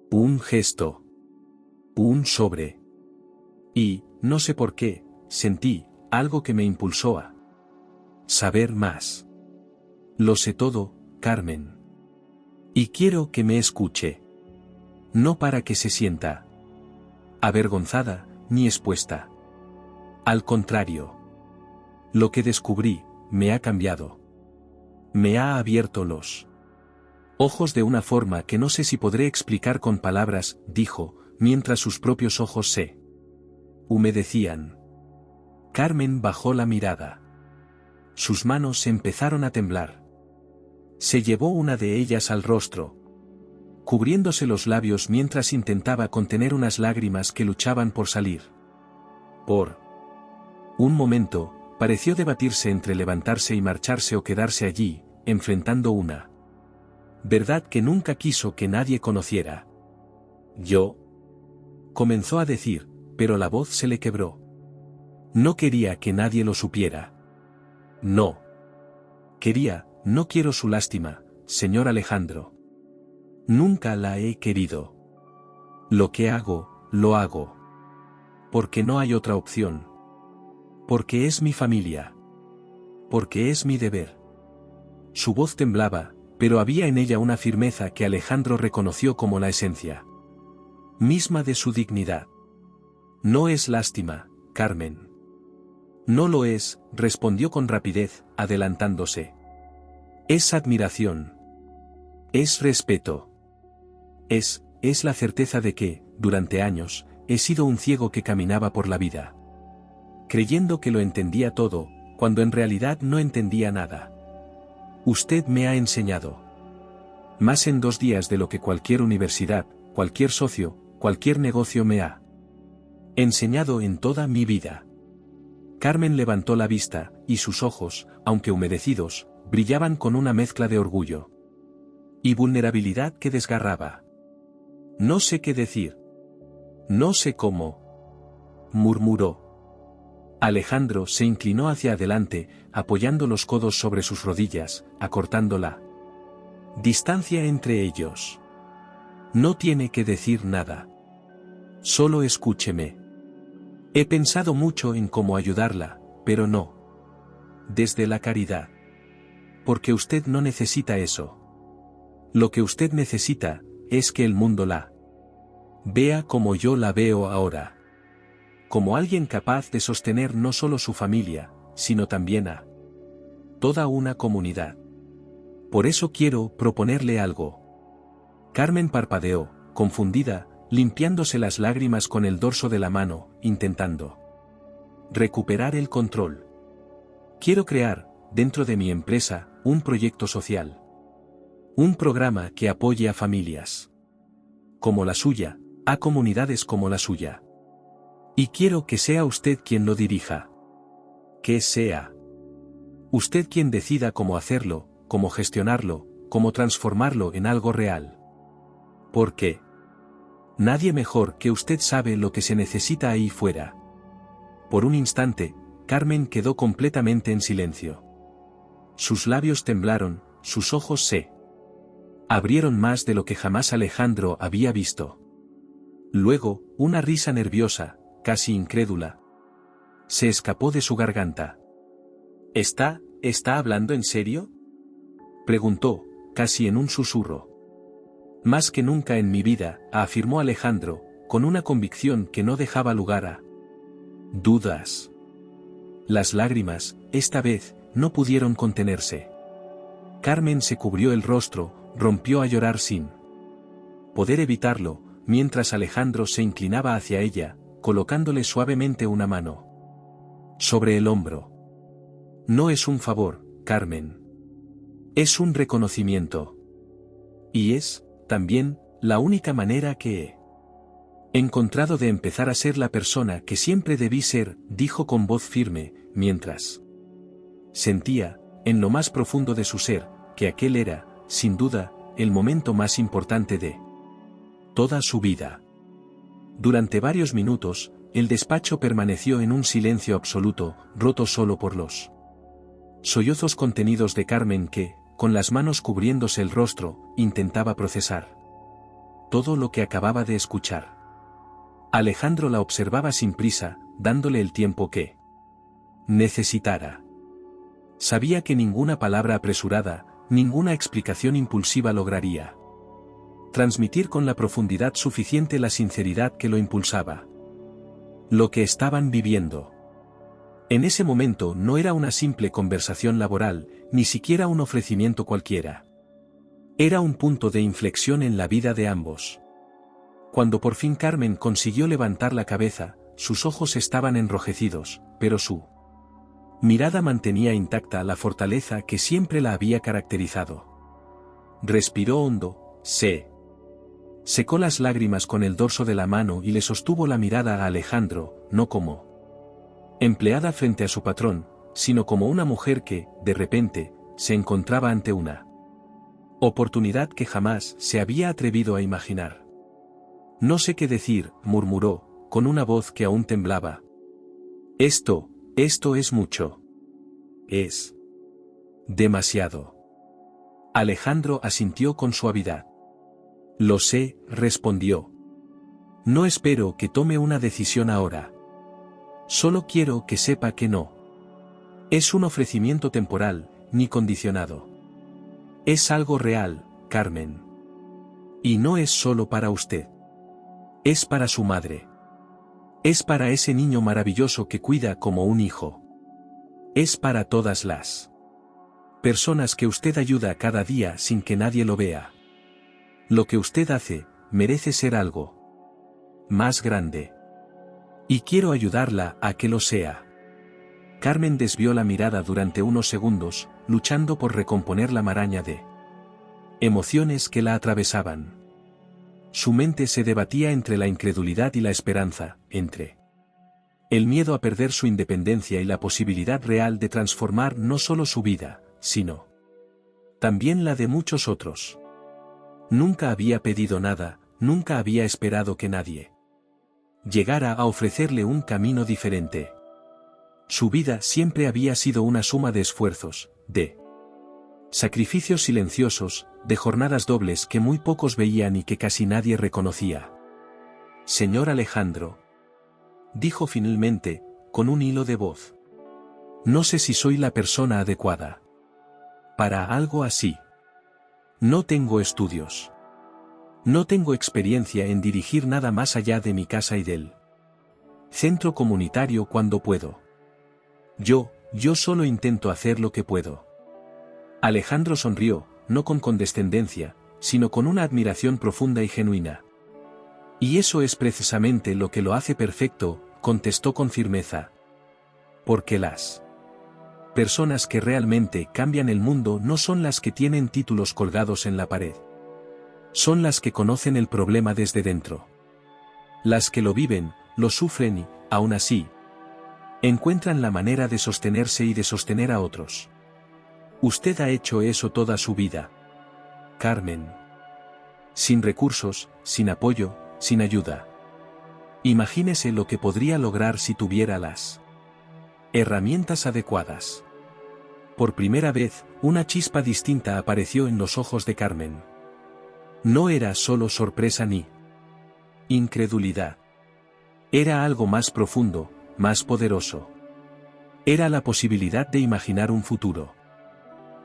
Un gesto. Un sobre. Y, no sé por qué, sentí algo que me impulsó a saber más. Lo sé todo, Carmen. Y quiero que me escuche. No para que se sienta avergonzada, ni expuesta. Al contrario. Lo que descubrí, me ha cambiado. Me ha abierto los ojos de una forma que no sé si podré explicar con palabras, dijo, mientras sus propios ojos se humedecían. Carmen bajó la mirada. Sus manos empezaron a temblar. Se llevó una de ellas al rostro, cubriéndose los labios mientras intentaba contener unas lágrimas que luchaban por salir. Por un momento, pareció debatirse entre levantarse y marcharse o quedarse allí, enfrentando una verdad que nunca quiso que nadie conociera. Yo, comenzó a decir, pero la voz se le quebró. No quería que nadie lo supiera. No. No quiero su lástima, señor Alejandro. Nunca la he querido. Lo que hago, lo hago. Porque no hay otra opción. Porque es mi familia. Porque es mi deber. Su voz temblaba, pero había en ella una firmeza que Alejandro reconoció como la esencia misma de su dignidad. No es lástima, Carmen. No lo es, respondió con rapidez, adelantándose. Es admiración. Es respeto. Es la certeza de que, durante años, he sido un ciego que caminaba por la vida, creyendo que lo entendía todo, cuando en realidad no entendía nada. Usted me ha enseñado más en 2 días de lo que cualquier universidad, cualquier socio, cualquier negocio me ha enseñado en toda mi vida. Carmen levantó la vista, y sus ojos, aunque humedecidos, brillaban con una mezcla de orgullo y vulnerabilidad que desgarraba. No sé qué decir. No sé cómo, murmuró. Alejandro se inclinó hacia adelante, apoyando los codos sobre sus rodillas, acortando la distancia entre ellos. No tiene que decir nada. Solo escúcheme. He pensado mucho en cómo ayudarla, pero no desde la caridad. Porque usted no necesita eso. Lo que usted necesita, es que el mundo la vea como yo la veo ahora. Como alguien capaz de sostener no solo su familia, sino también a toda una comunidad. Por eso quiero proponerle algo. Carmen parpadeó, confundida, limpiándose las lágrimas con el dorso de la mano, intentando recuperar el control. Quiero crear, dentro de mi empresa, un proyecto social. Un programa que apoye a familias como la suya, a comunidades como la suya. Y quiero que sea usted quien lo dirija. Que sea usted quien decida cómo hacerlo, cómo gestionarlo, cómo transformarlo en algo real. Porque nadie mejor que usted sabe lo que se necesita ahí fuera. Por un instante, Carmen quedó completamente en silencio. Sus labios temblaron, sus ojos se abrieron más de lo que jamás Alejandro había visto. Luego, una risa nerviosa, casi incrédula, se escapó de su garganta. ¿Está hablando en serio?, preguntó, casi en un susurro. Más que nunca en mi vida, afirmó Alejandro, con una convicción que no dejaba lugar a Dudas. Las lágrimas, esta vez, no pudieron contenerse. Carmen se cubrió el rostro, rompió a llorar sin poder evitarlo, mientras Alejandro se inclinaba hacia ella, colocándole suavemente una mano sobre el hombro. No es un favor, Carmen. Es un reconocimiento. Y es, también, la única manera que he encontrado de empezar a ser la persona que siempre debí ser, dijo con voz firme, mientras sentía, en lo más profundo de su ser, que aquel era, sin duda, el momento más importante de toda su vida. Durante varios minutos, el despacho permaneció en un silencio absoluto, roto solo por los sollozos contenidos de Carmen que, con las manos cubriéndose el rostro, intentaba procesar todo lo que acababa de escuchar. Alejandro la observaba sin prisa, dándole el tiempo que necesitara. Sabía que ninguna palabra apresurada, ninguna explicación impulsiva lograría transmitir con la profundidad suficiente la sinceridad que lo impulsaba. Lo que estaban viviendo en ese momento no era una simple conversación laboral, ni siquiera un ofrecimiento cualquiera. Era un punto de inflexión en la vida de ambos. Cuando por fin Carmen consiguió levantar la cabeza, sus ojos estaban enrojecidos, pero su mirada mantenía intacta la fortaleza que siempre la había caracterizado. Respiró hondo, secó las lágrimas con el dorso de la mano y le sostuvo la mirada a Alejandro, no como empleada frente a su patrón, sino como una mujer que, de repente, se encontraba ante una oportunidad que jamás se había atrevido a imaginar. No sé qué decir, murmuró, con una voz que aún temblaba. Esto es mucho. Es demasiado. Alejandro asintió con suavidad. Lo sé, respondió. No espero que tome una decisión ahora. Solo quiero que sepa que no es un ofrecimiento temporal, ni condicionado. Es algo real, Carmen. Y no es solo para usted. Es para su madre. Es para ese niño maravilloso que cuida como un hijo. Es para todas las personas que usted ayuda cada día sin que nadie lo vea. Lo que usted hace, merece ser algo más grande. Y quiero ayudarla a que lo sea. Carmen desvió la mirada durante unos segundos, luchando por recomponer la maraña de emociones que la atravesaban. Su mente se debatía entre la incredulidad y la esperanza, entre el miedo a perder su independencia y la posibilidad real de transformar no solo su vida, sino también la de muchos otros. Nunca había pedido nada, nunca había esperado que nadie llegara a ofrecerle un camino diferente. Su vida siempre había sido una suma de esfuerzos, de sacrificios silenciosos, de jornadas dobles que muy pocos veían y que casi nadie reconocía. Señor Alejandro, dijo finalmente, con un hilo de voz. No sé si soy la persona adecuada para algo así. No tengo estudios. No tengo experiencia en dirigir nada más allá de mi casa y del centro comunitario cuando puedo. Yo solo intento hacer lo que puedo. Alejandro sonrió, no con condescendencia, sino con una admiración profunda y genuina. Y eso es precisamente lo que lo hace perfecto, contestó con firmeza. Porque las personas que realmente cambian el mundo no son las que tienen títulos colgados en la pared. Son las que conocen el problema desde dentro. Las que lo viven, lo sufren y, aún así, encuentran la manera de sostenerse y de sostener a otros. Usted ha hecho eso toda su vida, Carmen. Sin recursos, sin apoyo, sin ayuda. Imagínese lo que podría lograr si tuviera las herramientas adecuadas. Por primera vez, una chispa distinta apareció en los ojos de Carmen. No era solo sorpresa ni incredulidad. Era algo más profundo, más poderoso. Era la posibilidad de imaginar un futuro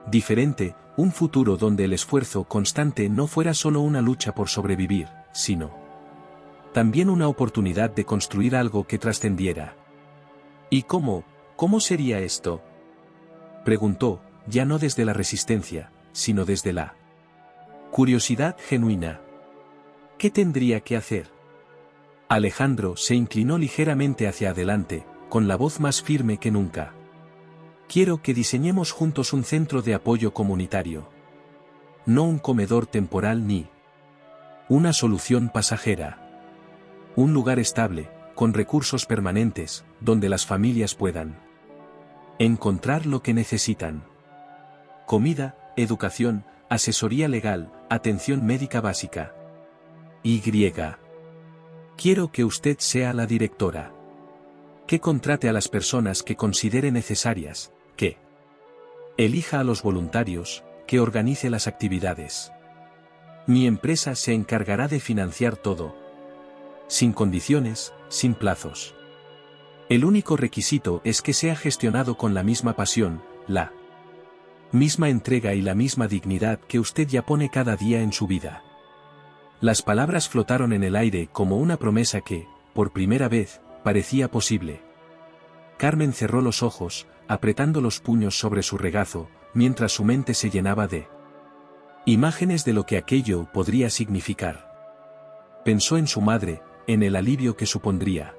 diferente, un futuro donde el esfuerzo constante no fuera solo una lucha por sobrevivir, sino también una oportunidad de construir algo que trascendiera. ¿Y cómo sería esto? Preguntó, ya no desde la resistencia, sino desde la curiosidad genuina. ¿Qué tendría que hacer? Alejandro se inclinó ligeramente hacia adelante, con la voz más firme que nunca. Quiero que diseñemos juntos un centro de apoyo comunitario. No un comedor temporal ni una solución pasajera. Un lugar estable, con recursos permanentes, donde las familias puedan encontrar lo que necesitan. Comida, educación, asesoría legal, atención médica básica. Quiero que usted sea la directora. Que contrate a las personas que considere necesarias, que elija a los voluntarios, que organice las actividades. Mi empresa se encargará de financiar todo. Sin condiciones, sin plazos. El único requisito es que sea gestionado con la misma pasión, la misma entrega y la misma dignidad que usted ya pone cada día en su vida. Las palabras flotaron en el aire como una promesa que, por primera vez, parecía posible. Carmen cerró los ojos, apretando los puños sobre su regazo, mientras su mente se llenaba de imágenes de lo que aquello podría significar. Pensó en su madre, en el alivio que supondría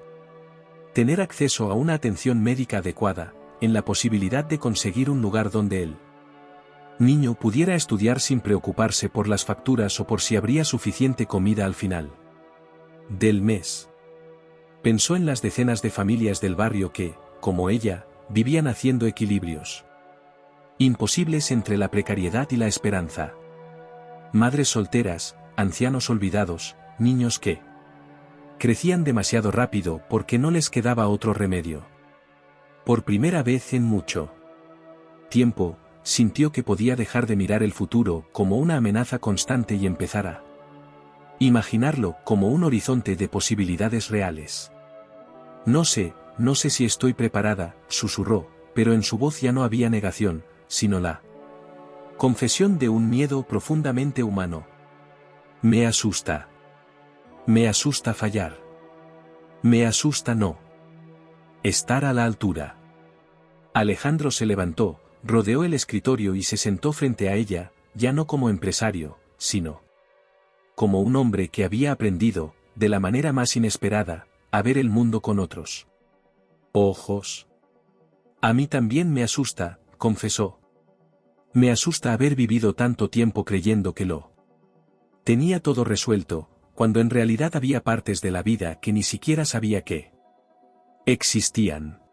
tener acceso a una atención médica adecuada, en la posibilidad de conseguir un lugar donde él niño pudiera estudiar sin preocuparse por las facturas o por si habría suficiente comida al final del mes. Pensó en las decenas de familias del barrio que, como ella, vivían haciendo equilibrios imposibles entre la precariedad y la esperanza. Madres solteras, ancianos olvidados, niños que crecían demasiado rápido porque no les quedaba otro remedio. Por primera vez en mucho tiempo, sintió que podía dejar de mirar el futuro como una amenaza constante y empezar a imaginarlo como un horizonte de posibilidades reales. No sé si estoy preparada, susurró, pero en su voz ya no había negación, sino la confesión de un miedo profundamente humano. Me asusta. Me asusta fallar. Me asusta no estar a la altura. Alejandro se levantó, rodeó el escritorio y se sentó frente a ella, ya no como empresario, sino como un hombre que había aprendido, de la manera más inesperada, a ver el mundo con otros ojos. A mí también me asusta, confesó. Me asusta haber vivido tanto tiempo creyendo que lo tenía todo resuelto, cuando en realidad había partes de la vida que ni siquiera sabía que existían.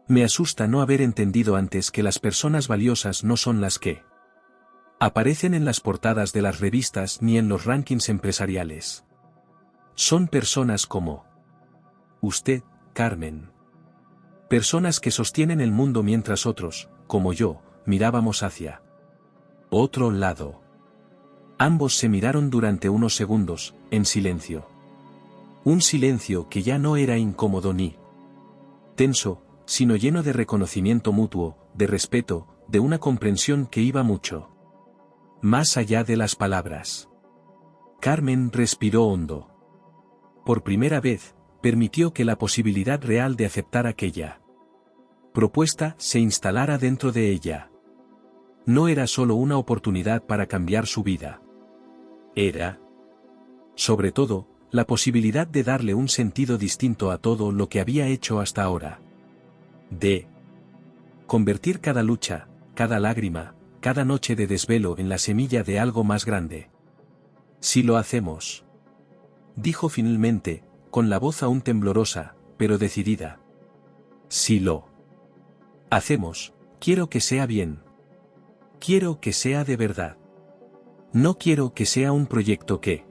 Me asusta no haber entendido antes que las personas valiosas no son las que aparecen en las portadas de las revistas ni en los rankings empresariales. Son personas como usted, Carmen. Personas que sostienen el mundo mientras otros, como yo, mirábamos hacia otro lado. Ambos se miraron durante unos segundos, en silencio. Un silencio que ya no era incómodo ni tenso, sino lleno de reconocimiento mutuo, de respeto, de una comprensión que iba mucho más allá de las palabras. Carmen respiró hondo. Por primera vez, permitió que la posibilidad real de aceptar aquella propuesta se instalara dentro de ella. No era solo una oportunidad para cambiar su vida. Era, sobre todo, la posibilidad de darle un sentido distinto a todo lo que había hecho hasta ahora. De convertir cada lucha, cada lágrima, cada noche de desvelo en la semilla de algo más grande. Si lo hacemos, dijo finalmente, con la voz aún temblorosa, pero decidida. Si lo hacemos, quiero que sea bien. Quiero que sea de verdad. No quiero que sea un proyecto que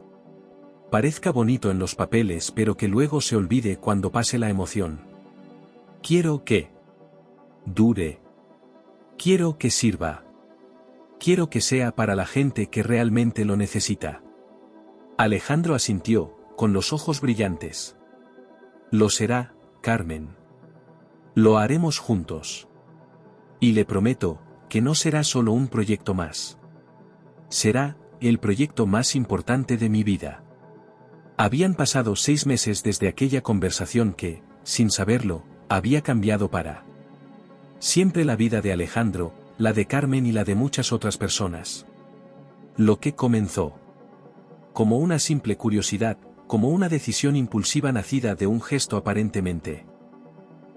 parezca bonito en los papeles pero que luego se olvide cuando pase la emoción. Quiero que dure. Quiero que sirva. Quiero que sea para la gente que realmente lo necesita. Alejandro asintió, con los ojos brillantes. Lo será, Carmen. Lo haremos juntos. Y le prometo, que no será solo un proyecto más. Será, el proyecto más importante de mi vida. Habían pasado 6 meses desde aquella conversación que, sin saberlo, había cambiado para siempre la vida de Alejandro, la de Carmen y la de muchas otras personas. Lo que comenzó como una simple curiosidad, como una decisión impulsiva nacida de un gesto aparentemente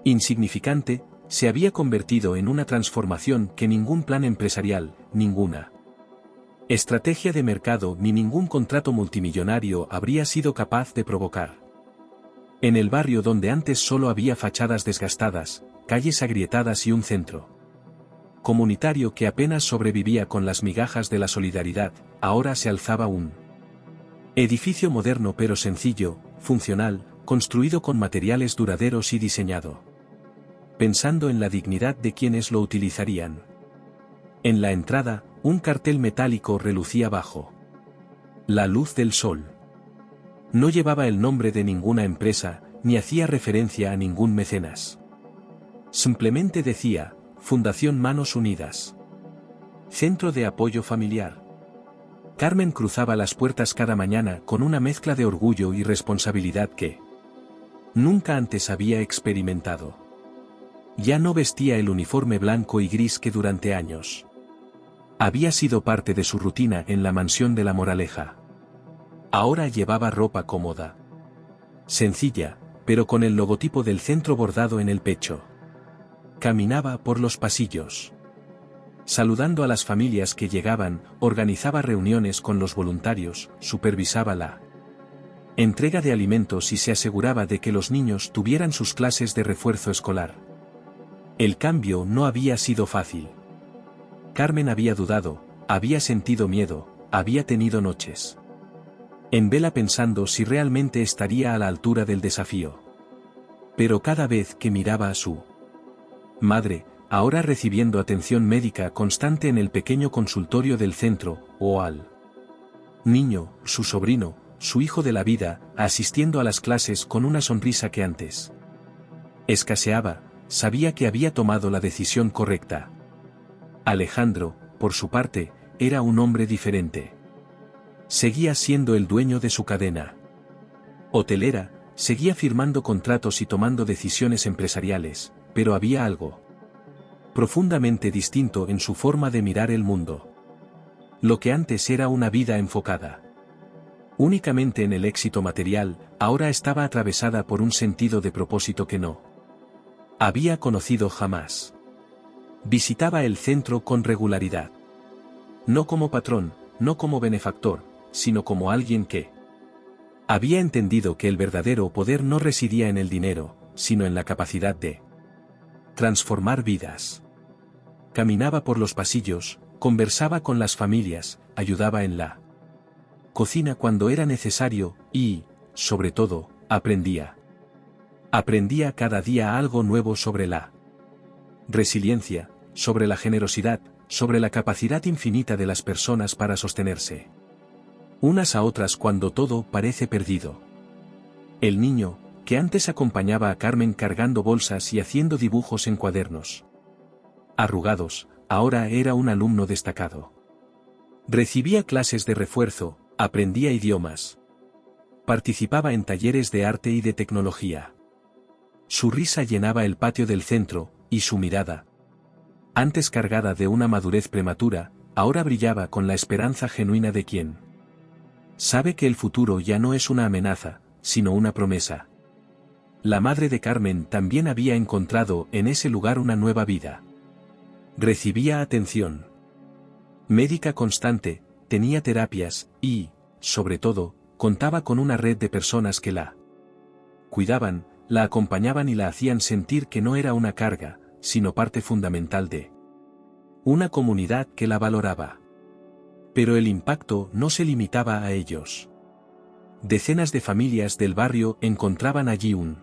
insignificante, se había convertido en una transformación que ningún plan empresarial, ninguna estrategia de mercado ni ningún contrato multimillonario habría sido capaz de provocar. En el barrio donde antes solo había fachadas desgastadas, calles agrietadas y un centro comunitario que apenas sobrevivía con las migajas de la solidaridad, ahora se alzaba un edificio moderno pero sencillo, funcional, construido con materiales duraderos y diseñado pensando en la dignidad de quienes lo utilizarían. En la entrada, un cartel metálico relucía bajo la luz del sol. No llevaba el nombre de ninguna empresa, ni hacía referencia a ningún mecenas. Simplemente decía, Fundación Manos Unidas. Centro de Apoyo Familiar. Carmen cruzaba las puertas cada mañana con una mezcla de orgullo y responsabilidad que nunca antes había experimentado. Ya no vestía el uniforme blanco y gris que durante años había sido parte de su rutina en la mansión de La Moraleja. Ahora llevaba ropa cómoda, sencilla, pero con el logotipo del centro bordado en el pecho. Caminaba por los pasillos, saludando a las familias que llegaban, organizaba reuniones con los voluntarios, supervisaba la entrega de alimentos y se aseguraba de que los niños tuvieran sus clases de refuerzo escolar. El cambio no había sido fácil. Carmen había dudado, había sentido miedo, había tenido noches en vela pensando si realmente estaría a la altura del desafío. Pero cada vez que miraba a su madre, ahora recibiendo atención médica constante en el pequeño consultorio del centro, o al niño, su sobrino, su hijo de la vida, asistiendo a las clases con una sonrisa que antes escaseaba, sabía que había tomado la decisión correcta. Alejandro, por su parte, era un hombre diferente. Seguía siendo el dueño de su cadena hotelera, seguía firmando contratos y tomando decisiones empresariales, pero había algo profundamente distinto en su forma de mirar el mundo. Lo que antes era una vida enfocada únicamente en el éxito material, ahora estaba atravesada por un sentido de propósito que no había conocido jamás. Visitaba el centro con regularidad. No como patrón, no como benefactor, sino como alguien que había entendido que el verdadero poder no residía en el dinero, sino en la capacidad de transformar vidas. Caminaba por los pasillos, conversaba con las familias, ayudaba en la cocina cuando era necesario y, sobre todo, aprendía. Aprendía cada día algo nuevo sobre la resiliencia, sobre la generosidad, sobre la capacidad infinita de las personas para sostenerse unas a otras cuando todo parece perdido. El niño, que antes acompañaba a Carmen cargando bolsas y haciendo dibujos en cuadernos arrugados, ahora era un alumno destacado. Recibía clases de refuerzo, aprendía idiomas. Participaba en talleres de arte y de tecnología. Su risa llenaba el patio del centro, y su mirada, antes cargada de una madurez prematura, ahora brillaba con la esperanza genuina de quien sabe que el futuro ya no es una amenaza, sino una promesa. La madre de Carmen también había encontrado en ese lugar una nueva vida. Recibía atención médica constante, tenía terapias, y, sobre todo, contaba con una red de personas que la cuidaban, la acompañaban y la hacían sentir que no era una carga, sino parte fundamental de una comunidad que la valoraba. Pero el impacto no se limitaba a ellos. Decenas de familias del barrio encontraban allí un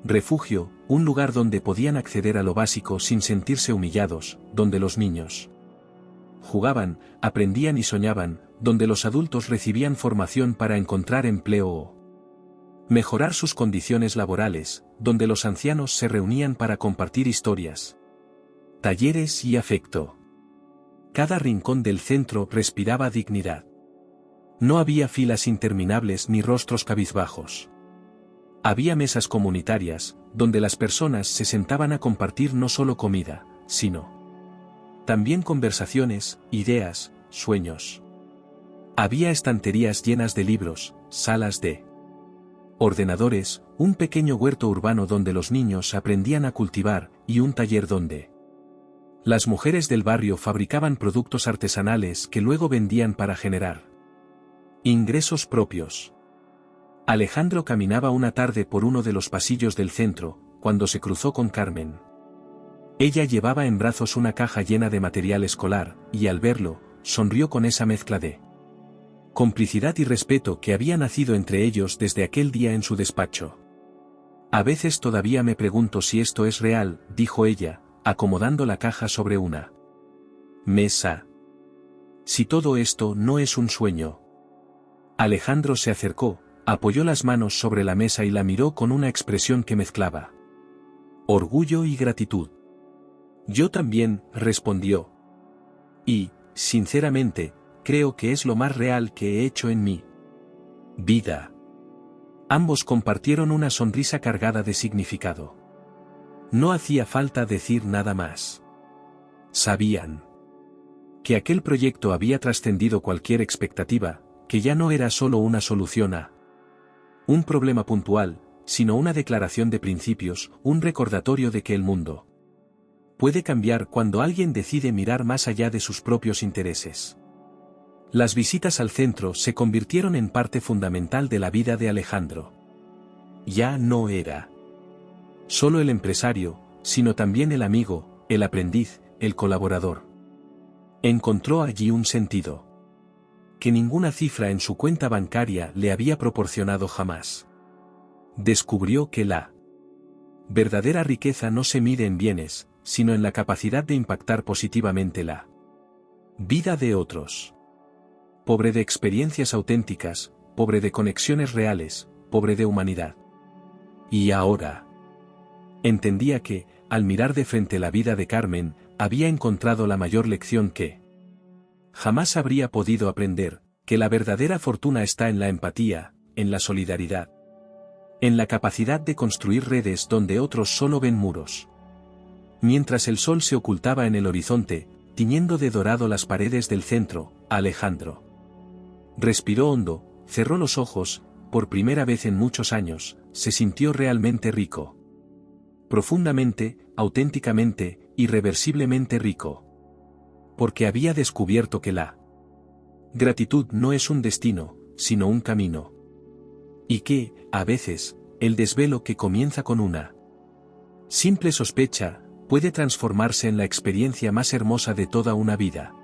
refugio, un lugar donde podían acceder a lo básico sin sentirse humillados, donde los niños jugaban, aprendían y soñaban, donde los adultos recibían formación para encontrar empleo o mejorar sus condiciones laborales, donde los ancianos se reunían para compartir historias, talleres y afecto. Cada rincón del centro respiraba dignidad. No había filas interminables ni rostros cabizbajos. Había mesas comunitarias, donde las personas se sentaban a compartir no solo comida, sino también conversaciones, ideas, sueños. Había estanterías llenas de libros, salas de ordenadores, un pequeño huerto urbano donde los niños aprendían a cultivar, y un taller donde las mujeres del barrio fabricaban productos artesanales que luego vendían para generar ingresos propios. Alejandro caminaba una tarde por uno de los pasillos del centro, cuando se cruzó con Carmen. Ella llevaba en brazos una caja llena de material escolar, y al verlo, sonrió con esa mezcla de complicidad y respeto que había nacido entre ellos desde aquel día en su despacho. A veces todavía me pregunto si esto es real, dijo ella, acomodando la caja sobre una mesa. Si todo esto no es un sueño. Alejandro se acercó, apoyó las manos sobre la mesa y la miró con una expresión que mezclaba orgullo y gratitud. Yo también, respondió. Y, sinceramente, creo que es lo más real que he hecho en mi vida. Ambos compartieron una sonrisa cargada de significado. No hacía falta decir nada más. Sabían que aquel proyecto había trascendido cualquier expectativa, que ya no era solo una solución a un problema puntual, sino una declaración de principios, un recordatorio de que el mundo puede cambiar cuando alguien decide mirar más allá de sus propios intereses. Las visitas al centro se convirtieron en parte fundamental de la vida de Alejandro. Ya no era solo el empresario, sino también el amigo, el aprendiz, el colaborador. Encontró allí un sentido que ninguna cifra en su cuenta bancaria le había proporcionado jamás. Descubrió que la verdadera riqueza no se mide en bienes, sino en la capacidad de impactar positivamente la vida de otros. Pobre de experiencias auténticas, pobre de conexiones reales, pobre de humanidad. Y ahora entendía que, al mirar de frente la vida de Carmen, había encontrado la mayor lección que jamás habría podido aprender, que la verdadera fortuna está en la empatía, en la solidaridad, en la capacidad de construir redes donde otros solo ven muros. Mientras el sol se ocultaba en el horizonte, tiñendo de dorado las paredes del centro, Alejandro respiró hondo, cerró los ojos, por primera vez en muchos años, se sintió realmente rico. Profundamente, auténticamente, irreversiblemente rico. Porque había descubierto que la gratitud no es un destino, sino un camino. Y que, a veces, el desvelo que comienza con una simple sospecha, puede transformarse en la experiencia más hermosa de toda una vida.